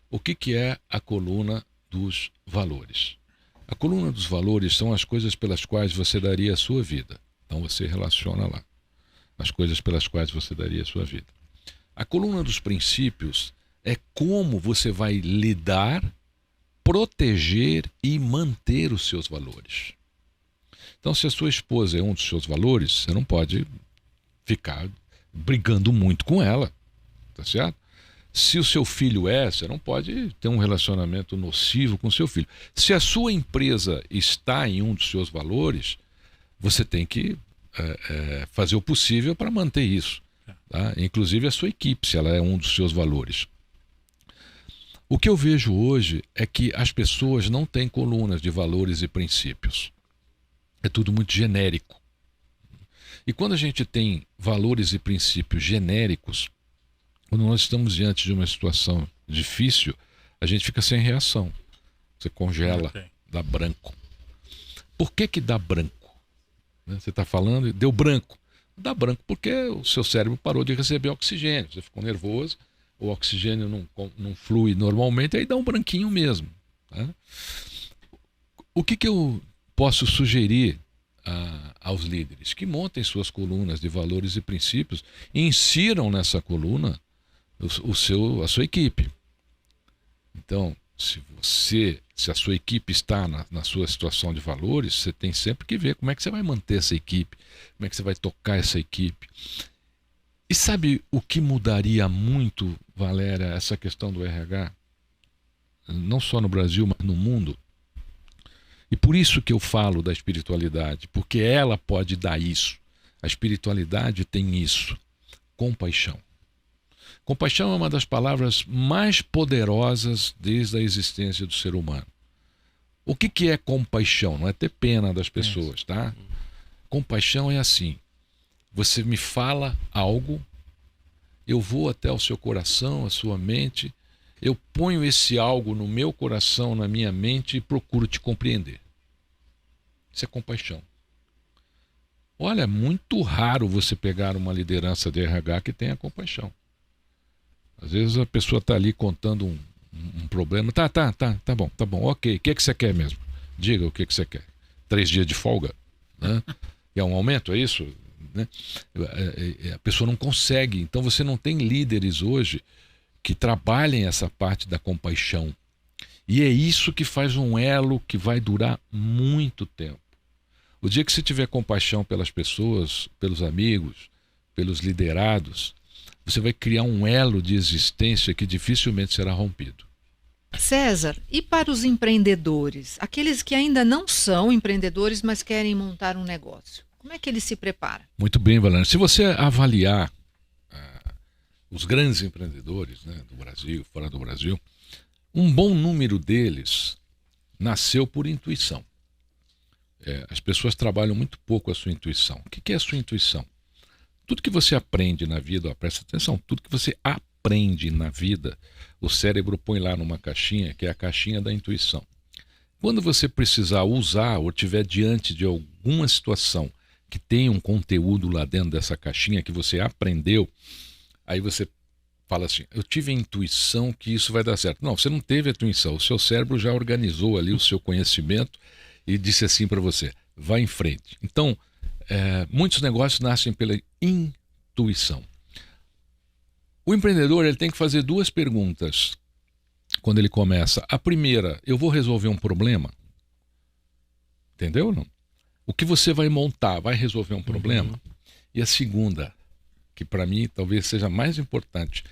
O que é a coluna dos valores? A coluna dos valores são as coisas pelas quais você daria a sua vida. Então você relaciona lá as coisas pelas quais você daria a sua vida. A coluna dos princípios é como você vai lidar, proteger e manter os seus valores. Então, se a sua esposa é um dos seus valores, você não pode ficar brigando muito com ela, tá certo? Se o seu filho você não pode ter um relacionamento nocivo com o seu filho. Se a sua empresa está em um dos seus valores, você tem que fazer o possível para manter isso, tá? Inclusive a sua equipe, se ela é um dos seus valores. O que eu vejo hoje é que as pessoas não têm colunas de valores e princípios. É tudo muito genérico. E quando a gente tem valores e princípios genéricos, quando nós estamos diante de uma situação difícil, a gente fica sem reação. Você congela, dá branco. Por que dá branco? Você está falando e deu branco. Dá branco porque o seu cérebro parou de receber oxigênio. Você ficou nervoso, o oxigênio não flui normalmente, aí dá um branquinho mesmo. Tá? O que eu posso sugerir aos líderes? Que montem suas colunas de valores e princípios e insiram nessa coluna a sua equipe. Então, se a sua equipe está na sua situação de valores, você tem sempre que ver como é que você vai manter essa equipe, como é que você vai tocar essa equipe. E sabe o que mudaria muito, Valéria, essa questão do RH? Não só no Brasil, mas no mundo. E por isso que eu falo da espiritualidade, porque ela pode dar isso. A espiritualidade tem isso, compaixão. Compaixão é uma das palavras mais poderosas desde a existência do ser humano. O que é compaixão? Não é ter pena das pessoas, tá? Compaixão é assim, você me fala algo, eu vou até o seu coração, a sua mente, eu ponho esse algo no meu coração, na minha mente e procuro te compreender. Isso é compaixão. Olha, é muito raro você pegar uma liderança de RH que tenha compaixão. Às vezes a pessoa está ali contando um problema. Tá bom, ok. O que você quer mesmo? Diga o que você quer. 3 dias de folga? Né? É um aumento, é isso? Né? A pessoa não consegue. Então você não tem líderes hoje que trabalhem essa parte da compaixão. E é isso que faz um elo que vai durar muito tempo. O dia que você tiver compaixão pelas pessoas, pelos amigos, pelos liderados, você vai criar um elo de existência que dificilmente será rompido. César, e para os empreendedores? Aqueles que ainda não são empreendedores, mas querem montar um negócio. Como é que eles se preparam? Muito bem, Valéria. Se você avaliar os grandes empreendedores, né, do Brasil, fora do Brasil, um bom número deles nasceu por intuição. As pessoas trabalham muito pouco a sua intuição. O que é a sua intuição? Tudo que você aprende na vida, presta atenção, tudo que você aprende na vida, o cérebro põe lá numa caixinha, que é a caixinha da intuição. Quando você precisar usar ou estiver diante de alguma situação que tem um conteúdo lá dentro dessa caixinha que você aprendeu, aí você fala assim, eu tive a intuição que isso vai dar certo. Não, você não teve a intuição, o seu cérebro já organizou ali o seu conhecimento e disse assim para você, vai em frente. Então, muitos negócios nascem pela intuição. O empreendedor ele tem que fazer 2 perguntas quando ele começa. A primeira, eu vou resolver um problema? Entendeu ou não? O que você vai montar vai resolver um problema? E a segunda, que para mim talvez seja mais importante,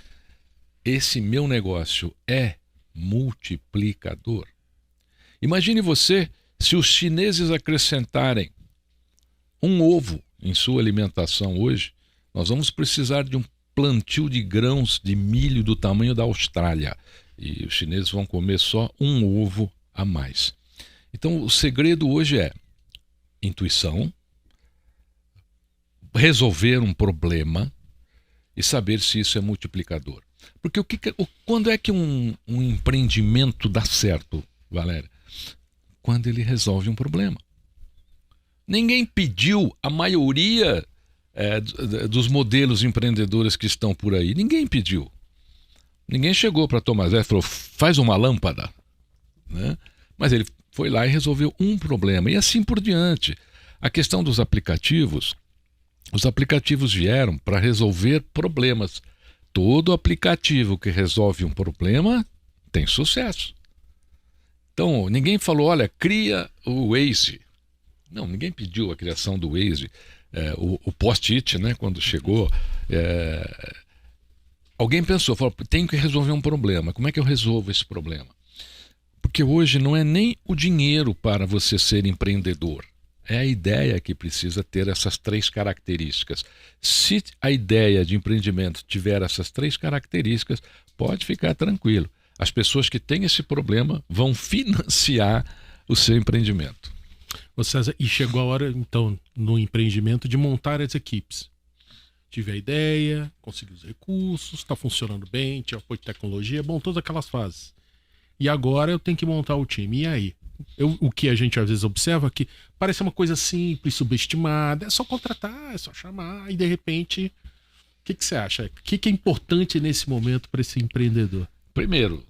esse meu negócio é multiplicador? Imagine você Se os chineses acrescentarem um ovo em sua alimentação hoje, nós vamos precisar de um plantio de grãos de milho do tamanho da Austrália. E os chineses vão comer só um ovo a mais. Então, o segredo hoje é intuição, resolver um problema e saber se isso é multiplicador. Porque quando é que um empreendimento dá certo, Valéria? Quando ele resolve um problema. Ninguém pediu, a maioria dos modelos empreendedores que estão por aí, ninguém pediu. Ninguém chegou para Thomas Edison e falou, faz uma lâmpada. Né? Mas ele foi lá e resolveu um problema. E assim por diante. A questão dos aplicativos, os aplicativos vieram para resolver problemas. Todo aplicativo que resolve um problema tem sucesso. Então, ninguém falou, olha, cria o Waze. Não, ninguém pediu a criação do Waze. O post-it, né, quando chegou, alguém pensou, falou, tenho que resolver um problema. Como é que eu resolvo esse problema? Porque hoje não é nem o dinheiro para você ser empreendedor. É a ideia que precisa ter essas 3 características. Se a ideia de empreendimento tiver essas 3 características, pode ficar tranquilo. As pessoas que têm esse problema vão financiar o seu empreendimento. Ô César, e chegou a hora, então, no empreendimento, de montar as equipes. Tive a ideia, consegui os recursos, está funcionando bem, tinha apoio de tecnologia, bom, todas aquelas fases. E agora eu tenho que montar o time. E aí? O que a gente às vezes observa é que parece uma coisa simples, subestimada, é só contratar, é só chamar, e de repente, o que você acha? O que é importante nesse momento para esse empreendedor? Primeiro,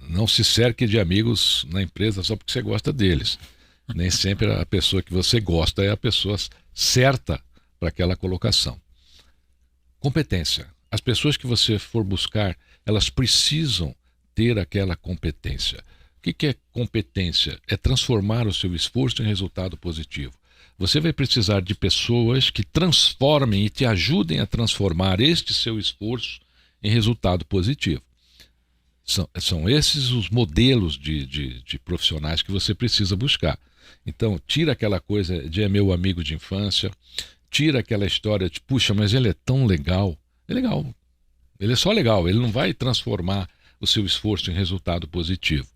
não se cerque de amigos na empresa só porque você gosta deles. Nem sempre a pessoa que você gosta é a pessoa certa para aquela colocação. Competência. As pessoas que você for buscar, elas precisam ter aquela competência. O que é competência? É transformar o seu esforço em resultado positivo. Você vai precisar de pessoas que transformem e te ajudem a transformar este seu esforço em resultado positivo. São esses os modelos de profissionais que você precisa buscar. Então, tira aquela coisa de é meu amigo de infância, tira aquela história de, puxa, mas ele é tão legal. É legal. Ele é só legal, ele não vai transformar o seu esforço em resultado positivo.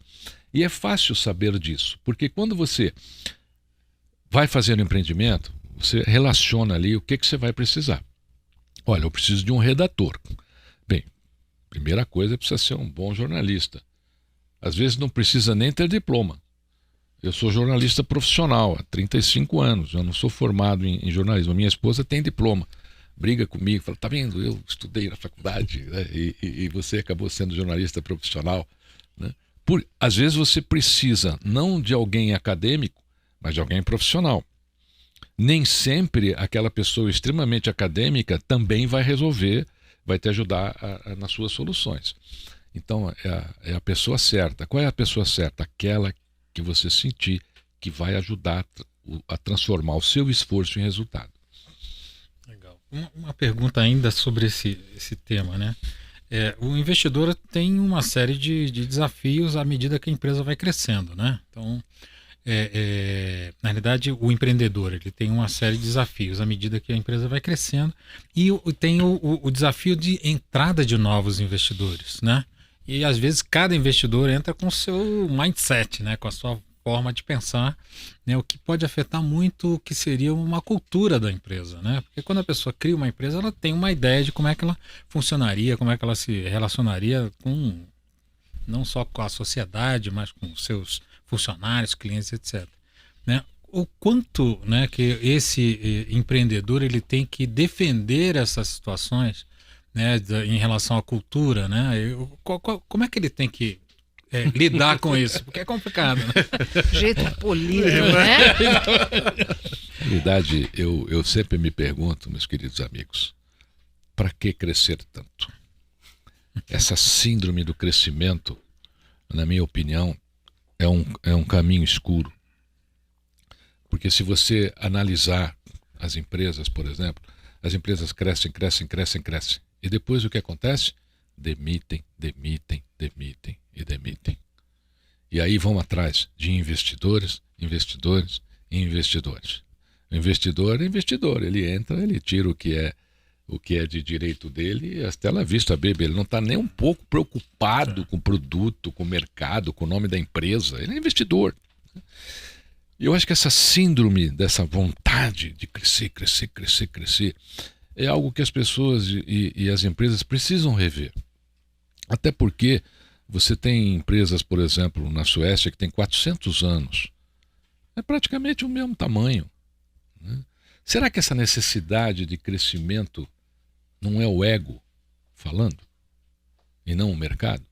E é fácil saber disso, porque quando você vai fazer um empreendimento, você relaciona ali o que você vai precisar. Olha, eu preciso de um redator. Bem, primeira coisa, precisa ser um bom jornalista. Às vezes não precisa nem ter diploma. Eu sou jornalista profissional há 35 anos, eu não sou formado em jornalismo. A minha esposa tem diploma. Briga comigo, fala, tá vendo, eu estudei na faculdade, né? e você acabou sendo jornalista profissional. Né? Às vezes você precisa não de alguém acadêmico, mas de alguém profissional. Nem sempre aquela pessoa extremamente acadêmica também vai resolver, vai te ajudar nas suas soluções. Então, é a pessoa certa. Qual é a pessoa certa? Aquela que você sentir que vai ajudar a transformar o seu esforço em resultado. Legal. Uma pergunta ainda sobre esse tema, né? O investidor tem uma série de desafios à medida que a empresa vai crescendo, né? Então, na realidade, o empreendedor ele tem uma série de desafios à medida que a empresa vai crescendo e tem o desafio de entrada de novos investidores, né? E às vezes cada investidor entra com o seu mindset, né? Com a sua forma de pensar, né? O que pode afetar muito o que seria uma cultura da empresa, né? Porque quando a pessoa cria uma empresa, ela tem uma ideia de como é que ela funcionaria, como é que ela se relacionaria com não só com a sociedade, mas com os seus funcionários, clientes, etc. Né? O quanto, né, que esse empreendedor ele tem que defender essas situações, né, em relação à cultura, né? Como é que ele tem que lidar com isso? Porque é complicado, né? Jeito polido, né? Na verdade, eu sempre me pergunto, meus queridos amigos, para que crescer tanto? Essa síndrome do crescimento, na minha opinião, é um caminho escuro. Porque se você analisar as empresas, por exemplo, as empresas crescem. E depois o que acontece? Demitem. E aí vão atrás de investidores, investidores e investidores. O investidor é investidor, ele entra, ele tira o que é de direito dele, até la vista, baby. Ele não está nem um pouco preocupado com o produto, com o mercado, com o nome da empresa. Ele é investidor. E eu acho que essa síndrome dessa vontade de crescer, crescer, crescer, crescer, é algo que as pessoas e as empresas precisam rever. Até porque você tem empresas, por exemplo, na Suécia, que tem 400 anos. É praticamente o mesmo tamanho. Né? Será que essa necessidade de crescimento não é o ego falando? E não o mercado?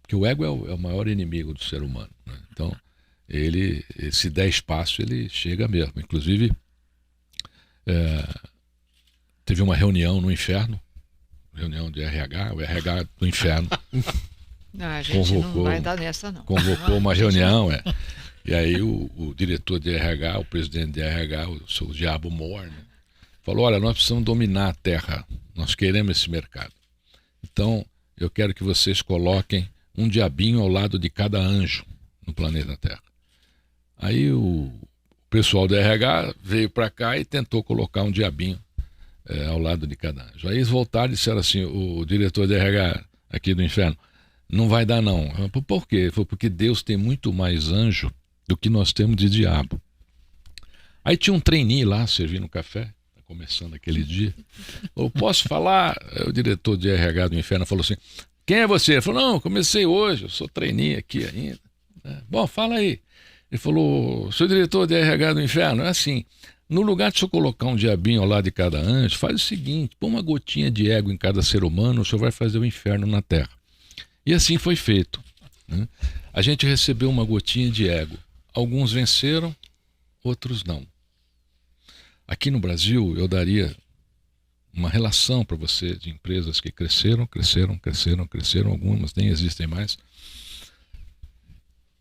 Porque o ego é o maior inimigo do ser humano. Né? Então, ele, se der espaço, ele chega mesmo. Inclusive, teve uma reunião no inferno, reunião de RH, o RH do inferno. Não, a gente não vai dar nessa, não. Convocou uma reunião, E aí o diretor de RH, o presidente de RH, o seu Diabo Moore, né, falou, olha, nós precisamos dominar a Terra, nós queremos esse mercado. Então, eu quero que vocês coloquem um diabinho ao lado de cada anjo no planeta Terra. Aí o pessoal do RH veio para cá e tentou colocar um diabinho ao lado de cada anjo. Aí eles voltaram e disseram assim, o diretor de RH aqui do inferno, não vai dar não. Por quê? Foi porque Deus tem muito mais anjo do que nós temos de diabo. Aí tinha um trainee lá servindo café, tá começando aquele dia. Falou, posso falar? O diretor de RH do inferno falou assim, quem é você? Ele falou, não, comecei hoje, eu sou trainee aqui ainda. Bom, fala aí. Ele falou, sou diretor de RH do inferno. É assim, no lugar de você colocar um diabinho ao lado de cada anjo, faz o seguinte, põe uma gotinha de ego em cada ser humano, o senhor vai fazer o inferno na Terra. E assim foi feito. Né? A gente recebeu uma gotinha de ego. Alguns venceram, outros não. Aqui no Brasil, eu daria uma relação para você de empresas que cresceram, algumas nem existem mais.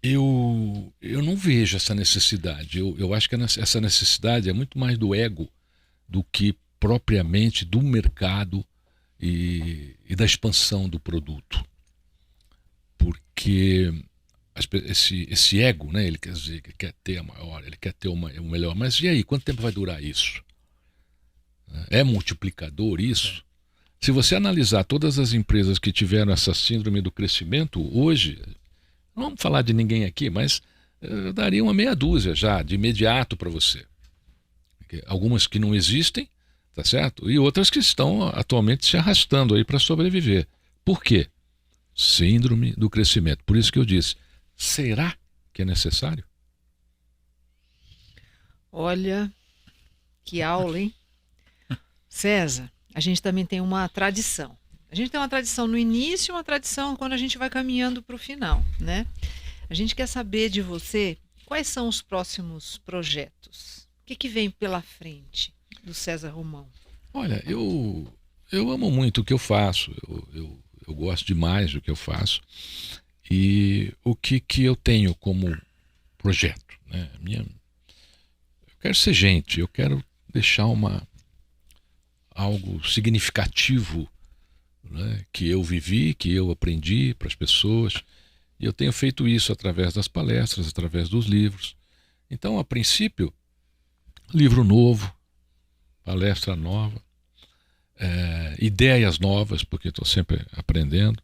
Eu não vejo essa necessidade. Eu acho que essa necessidade é muito mais do ego do que propriamente do mercado e da expansão do produto. Porque esse ego, né, ele quer dizer que quer ter a maior, ele quer ter o melhor. Mas e aí, quanto tempo vai durar isso? É multiplicador isso? Se você analisar todas as empresas que tiveram essa síndrome do crescimento, hoje, não vamos falar de ninguém aqui, mas eu daria uma meia dúzia já, de imediato para você. Algumas que não existem, tá certo? E outras que estão atualmente se arrastando aí para sobreviver. Por quê? Síndrome do crescimento. Por isso que eu disse, será que é necessário? Olha, que aula, hein? César, a gente também tem uma tradição. A gente tem uma tradição no início e uma tradição quando a gente vai caminhando para o final, né? A gente quer saber de você quais são os próximos projetos. O que vem pela frente do César Romão? Olha, eu amo muito o que eu faço. Eu gosto demais do que eu faço. E o que eu tenho como projeto? Né? Eu quero ser gente, eu quero deixar algo significativo, né? Que eu vivi, que eu aprendi para as pessoas. E eu tenho feito isso através das palestras, através dos livros. Então, a princípio, livro novo, palestra nova, ideias novas, porque estou sempre aprendendo.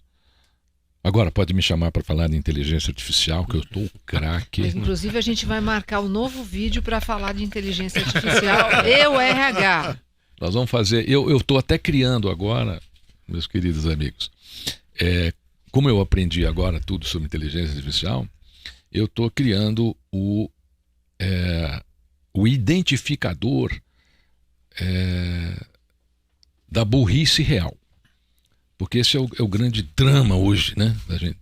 Agora pode me chamar para falar de inteligência artificial, que eu estou craque. Inclusive a gente vai marcar um novo vídeo para falar de inteligência artificial e o RH. Nós vamos fazer, eu estou até criando agora, meus queridos amigos, como eu aprendi agora tudo sobre inteligência artificial, eu estou criando o identificador da burrice real. Porque esse é o grande drama hoje, né, da gente.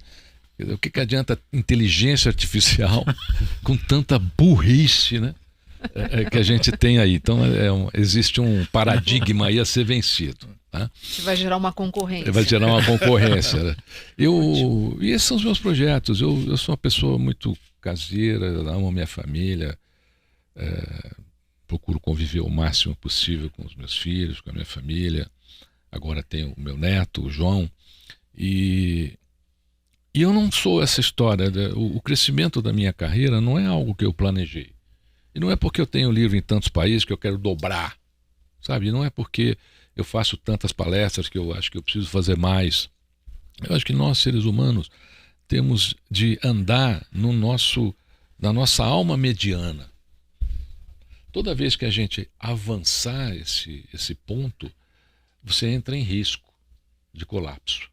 O que adianta inteligência artificial com tanta burrice, né, que a gente tem aí? Então, existe um paradigma aí a ser vencido. Tá? Que vai gerar uma concorrência. Vai gerar uma concorrência. Né? E esses são os meus projetos. Eu sou uma pessoa muito caseira, amo a minha família, procuro conviver o máximo possível com os meus filhos, com a minha família. Agora tenho o meu neto, o João, e E eu não sou essa história. O crescimento da minha carreira não é algo que eu planejei. E não é porque eu tenho livro em tantos países que eu quero dobrar, sabe? Não é porque eu faço tantas palestras que eu acho que eu preciso fazer mais. Eu acho que nós, seres humanos, temos de andar na nossa alma mediana. Toda vez que a gente avançar esse ponto, você entra em risco de colapso.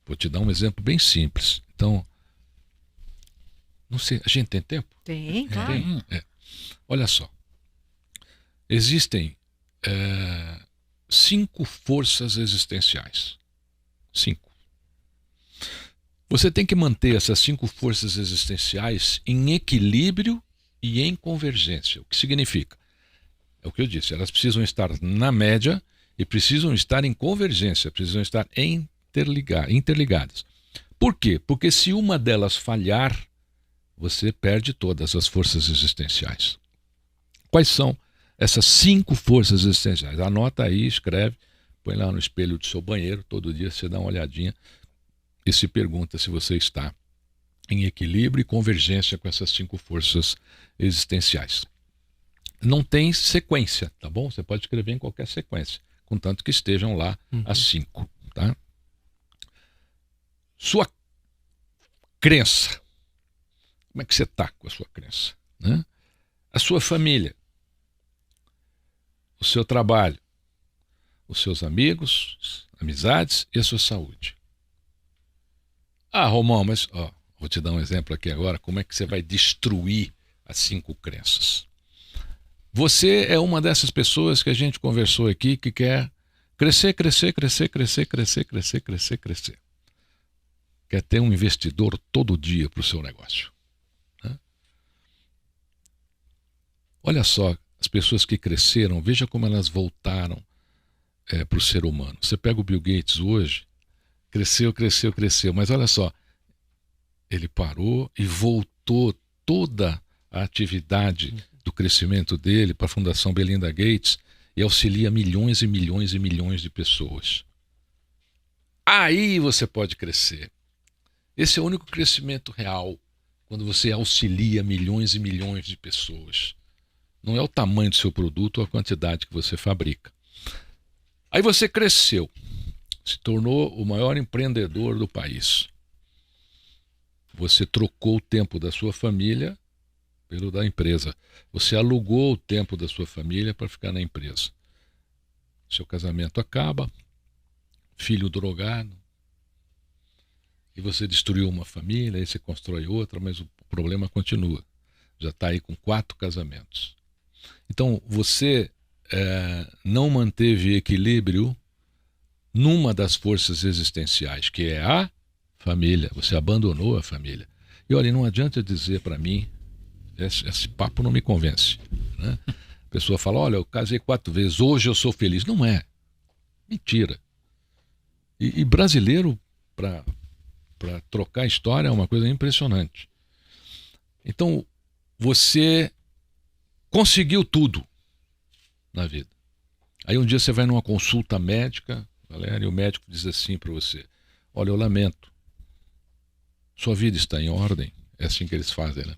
Vou te dar um exemplo bem simples. Então, não sei, a gente tem tempo? Tem, claro. Tem? Olha só. Existem 5 forças existenciais. 5. Você tem que manter essas 5 forças existenciais em equilíbrio e em convergência. O que significa? É o que eu disse, elas precisam estar na média e precisam estar em convergência, precisam estar interligadas. Por quê? Porque se uma delas falhar, você perde todas as forças existenciais. Quais são essas 5 forças existenciais? Anota aí, escreve, põe lá no espelho do seu banheiro, todo dia você dá uma olhadinha e se pergunta se você está em equilíbrio e convergência com essas 5 forças existenciais. Não tem sequência, tá bom? Você pode escrever em qualquer sequência, contanto que estejam lá as 5, tá? Sua crença. Como é que você está com a sua crença? Né? A sua família. O seu trabalho. Os seus amigos, amizades e a sua saúde. Ah, Romão, mas vou te dar um exemplo aqui agora. Como é que você vai destruir as 5 crenças? Você é uma dessas pessoas que a gente conversou aqui que quer crescer. Quer ter um investidor todo dia para o seu negócio. Né? Olha só, as pessoas que cresceram, veja como elas voltaram para o ser humano. Você pega o Bill Gates hoje, cresceu, mas olha só, ele parou e voltou toda a atividade do crescimento dele para a Fundação Melinda Gates e auxilia milhões e milhões e milhões de pessoas. Aí você pode crescer. Esse é o único crescimento real, quando você auxilia milhões e milhões de pessoas. Não é o tamanho do seu produto ou a quantidade que você fabrica. Aí você cresceu, se tornou o maior empreendedor do país. Você trocou o tempo da sua família pelo da empresa. Você alugou o tempo da sua família para ficar na empresa. Seu casamento acaba, filho drogado, e você destruiu uma família, aí você constrói outra, mas o problema continua. Já está aí com 4 casamentos. Então, você não manteve equilíbrio numa das forças existenciais, que é a família. Você abandonou a família. E olha, não adianta dizer para mim, esse papo não me convence. Né? A pessoa fala, olha, eu casei 4 vezes, hoje eu sou feliz. Não é. Mentira. E brasileiro, para trocar história, é uma coisa impressionante. Então, você conseguiu tudo na vida. Aí um dia você vai numa consulta médica, galera, e o médico diz assim para você, olha, eu lamento, sua vida está em ordem. É assim que eles fazem, né?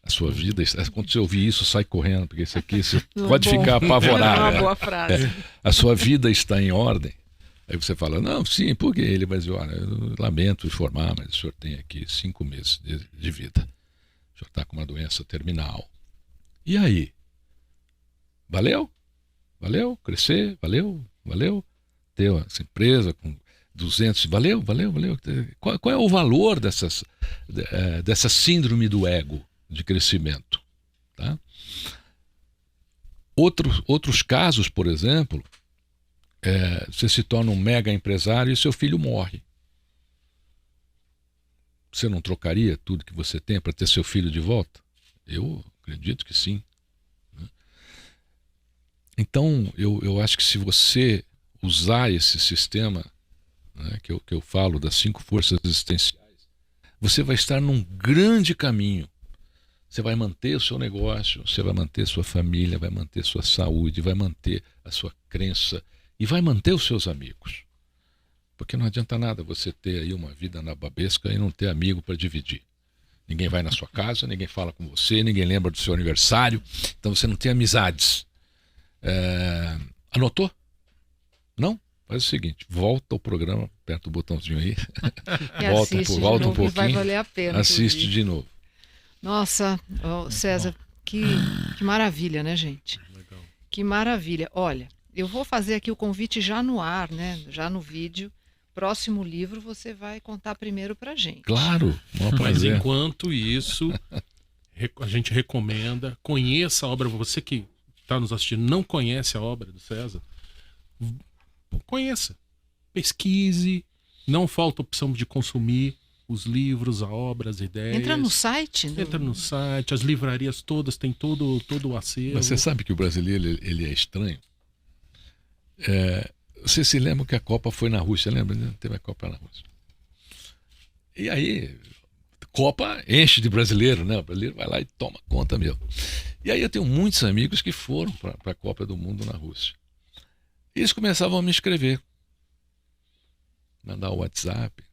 A sua vida, quando você ouvir isso, sai correndo, porque isso aqui você pode ficar apavorado. É uma boa frase. A sua vida está em ordem. Aí você fala, não, sim, por quê? Ele vai dizer, olha, eu lamento informar, mas o senhor tem aqui 5 meses de vida. O senhor está com uma doença terminal. E aí? Valeu? Valeu? Crescer? Valeu? Valeu? Ter essa empresa com 200... Valeu? Valeu? Valeu? Qual é o valor dessa síndrome do ego de crescimento? Tá? Outros casos, por exemplo, você se torna um mega empresário e seu filho morre. Você não trocaria tudo que você tem para ter seu filho de volta? Eu acredito que sim. Então, eu acho que se você usar esse sistema, né, que eu falo das 5 forças existenciais, você vai estar num grande caminho. Você vai manter o seu negócio, você vai manter sua família, vai manter sua saúde, vai manter a sua crença e vai manter os seus amigos. Porque não adianta nada você ter aí uma vida nababesca e não ter amigo para dividir. Ninguém vai na sua casa, ninguém fala com você, ninguém lembra do seu aniversário, então você não tem amizades. Anotou? Não? Faz o seguinte, volta ao programa, aperta o botãozinho aí, volta um pouquinho, vai valer a pena, assiste inclusive. de novo. Nossa, César, que maravilha, né, gente? Legal. Que maravilha. Olha, eu vou fazer aqui o convite já no ar, né? Já no vídeo. Próximo livro você vai contar primeiro pra gente. Claro, um Mas prazer. enquanto isso, a gente recomenda, conheça a obra. Você que está nos assistindo, não conhece a obra do César, conheça, pesquise, não falta opção de consumir os livros, a obra, as ideias. Entra no site. Entra no site, as livrarias todas têm todo o acervo. Mas você sabe que o brasileiro ele é estranho? Você se lembra que a Copa foi na Rússia, lembra? Teve a Copa na Rússia. E aí, Copa enche de brasileiro, né? O brasileiro vai lá e toma conta mesmo. E aí eu tenho muitos amigos que foram para a Copa do Mundo na Rússia. E eles começavam a me escrever, mandar o WhatsApp,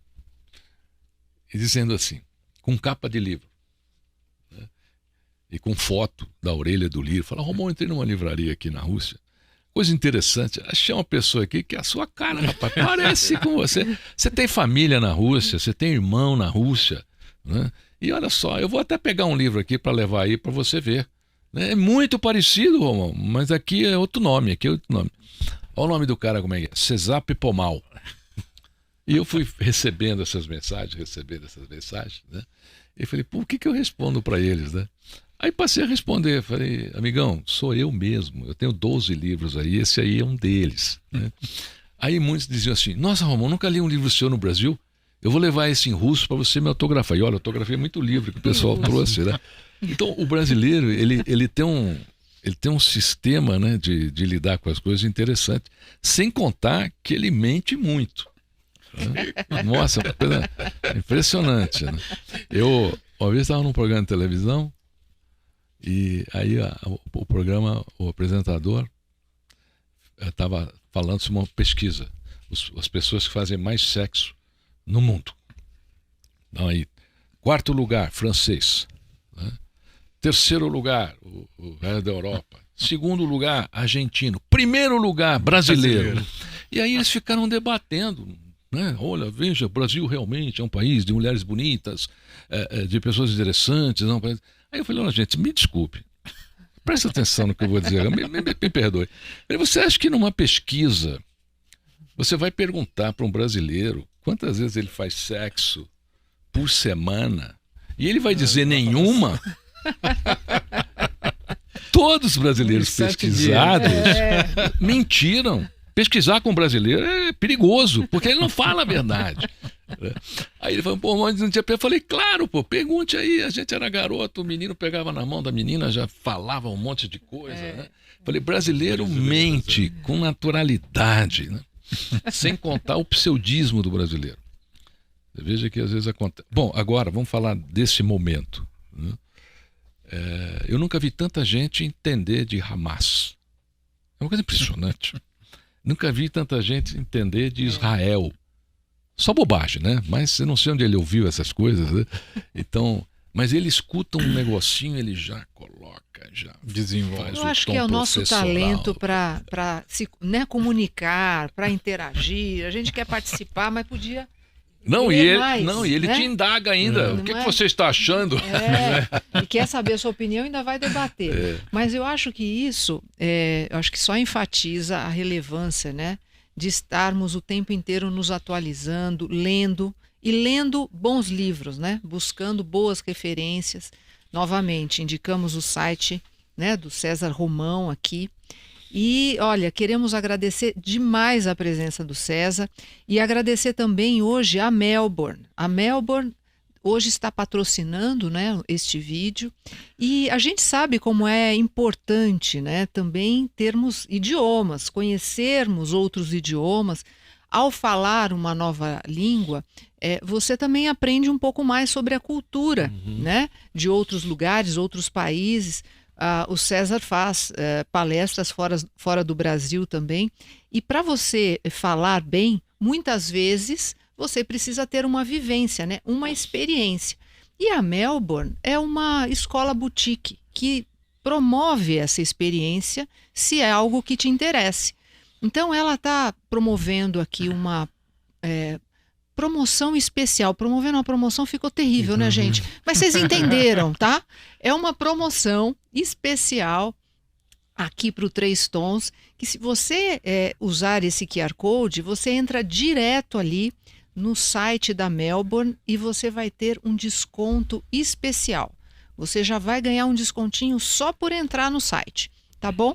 e dizendo assim, com capa de livro, né? E com foto da orelha do livro. Fala, Romão, entrei numa livraria aqui na Rússia. Coisa interessante, achei uma pessoa aqui que é a sua cara, rapaz, parece com você. Você tem família na Rússia, você tem irmão na Rússia, né? E olha só, eu vou até pegar um livro aqui para levar aí para você ver. É muito parecido, Romão, mas aqui é outro nome, Olha o nome do cara como é que é, Cesar Pomal. E eu fui recebendo essas mensagens, né? E falei, o que eu respondo para eles, né? Aí passei a responder, falei, amigão, sou eu mesmo, eu tenho 12 livros aí, esse aí é um deles, né? Aí muitos diziam assim, nossa, Romão, nunca li um livro seu no Brasil, eu vou levar esse em russo para você me autografar. E olha, eu autografei muito livro que o pessoal trouxe, né? Então o brasileiro, ele tem um sistema, né, de lidar com as coisas interessante, sem contar que ele mente muito. Né? Nossa, uma coisa impressionante, né? Eu uma vez estava num programa de televisão e aí o programa, o apresentador estava falando sobre uma pesquisa, as pessoas que fazem mais sexo no mundo. Então aí, 4º lugar, francês, né? 3º lugar, o resto da Europa. 2º lugar, argentino. 1º lugar, brasileiro. E aí eles ficaram debatendo, né? Olha, veja, o Brasil realmente é um país de mulheres bonitas, de pessoas interessantes. Não, aí eu falei, olha, gente, me desculpe. Presta atenção no que eu vou dizer, me perdoe. Você acha que numa pesquisa você vai perguntar para um brasileiro quantas vezes ele faz sexo por semana e ele vai dizer nenhuma? Todos os brasileiros pesquisados mentiram. Pesquisar com um brasileiro é perigoso, porque ele não fala a verdade. Aí ele falou, pô, mas não tinha... Eu falei, claro, pô, pergunte aí. A gente era garoto, o menino pegava na mão da menina, já falava um monte de coisa, né? Falei, brasileiro mente com naturalidade, né? Sem contar o pseudismo do brasileiro. Você veja que às vezes acontece. Bom, agora vamos falar desse momento, né? Eu nunca vi tanta gente entender de Hamas. É uma coisa impressionante. Nunca vi tanta gente entender de Israel. Só bobagem, né? Mas eu não sei onde ele ouviu essas coisas, né? Então, mas ele escuta um negocinho, ele já coloca, já desenvolve. Eu acho que é o nosso talento para se, né, comunicar, para interagir. A gente quer participar, mas podia... Não, e ele né? te indaga ainda. O que você está achando? E quer saber a sua opinião, ainda vai debater. Mas eu acho que isso, eu acho que só enfatiza a relevância, né, de estarmos o tempo inteiro nos atualizando, lendo bons livros, né, buscando boas referências. Novamente, indicamos o site, né, do César Romão aqui. E, olha, queremos agradecer demais a presença do César e agradecer também hoje a Melbourne. A Melbourne hoje está patrocinando, né, este vídeo e a gente sabe como é importante, né, também termos idiomas, conhecermos outros idiomas. Ao falar uma nova língua, você também aprende um pouco mais sobre a cultura, né, de outros outros países. O César faz palestras fora do Brasil também. E para você falar bem, muitas vezes você precisa ter uma vivência, né? Uma experiência. E a Melbourne é uma escola boutique que promove essa experiência se é algo que te interesse. Então ela está promovendo aqui uma promoção especial. Promovendo uma promoção ficou terrível, né, gente? Mas vocês entenderam, tá? É uma promoção especial aqui para o Três Tons, que se você usar esse QR Code, você entra direto ali no site da Melbourne e você vai ter um desconto especial. Você já vai ganhar um descontinho só por entrar no site, tá bom?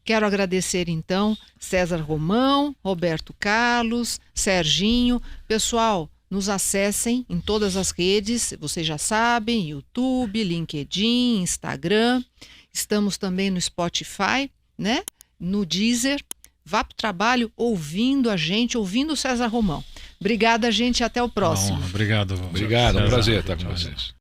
Quero agradecer então César Romão, Roberto Carlos, Serginho. Pessoal, nos acessem em todas as redes, vocês já sabem, YouTube, LinkedIn, Instagram. Estamos também no Spotify, né? No Deezer. Vá para o trabalho ouvindo a gente, ouvindo o César Romão. Obrigada, gente. Até o próximo. Obrigado. Obrigado, é um prazer estar com vocês.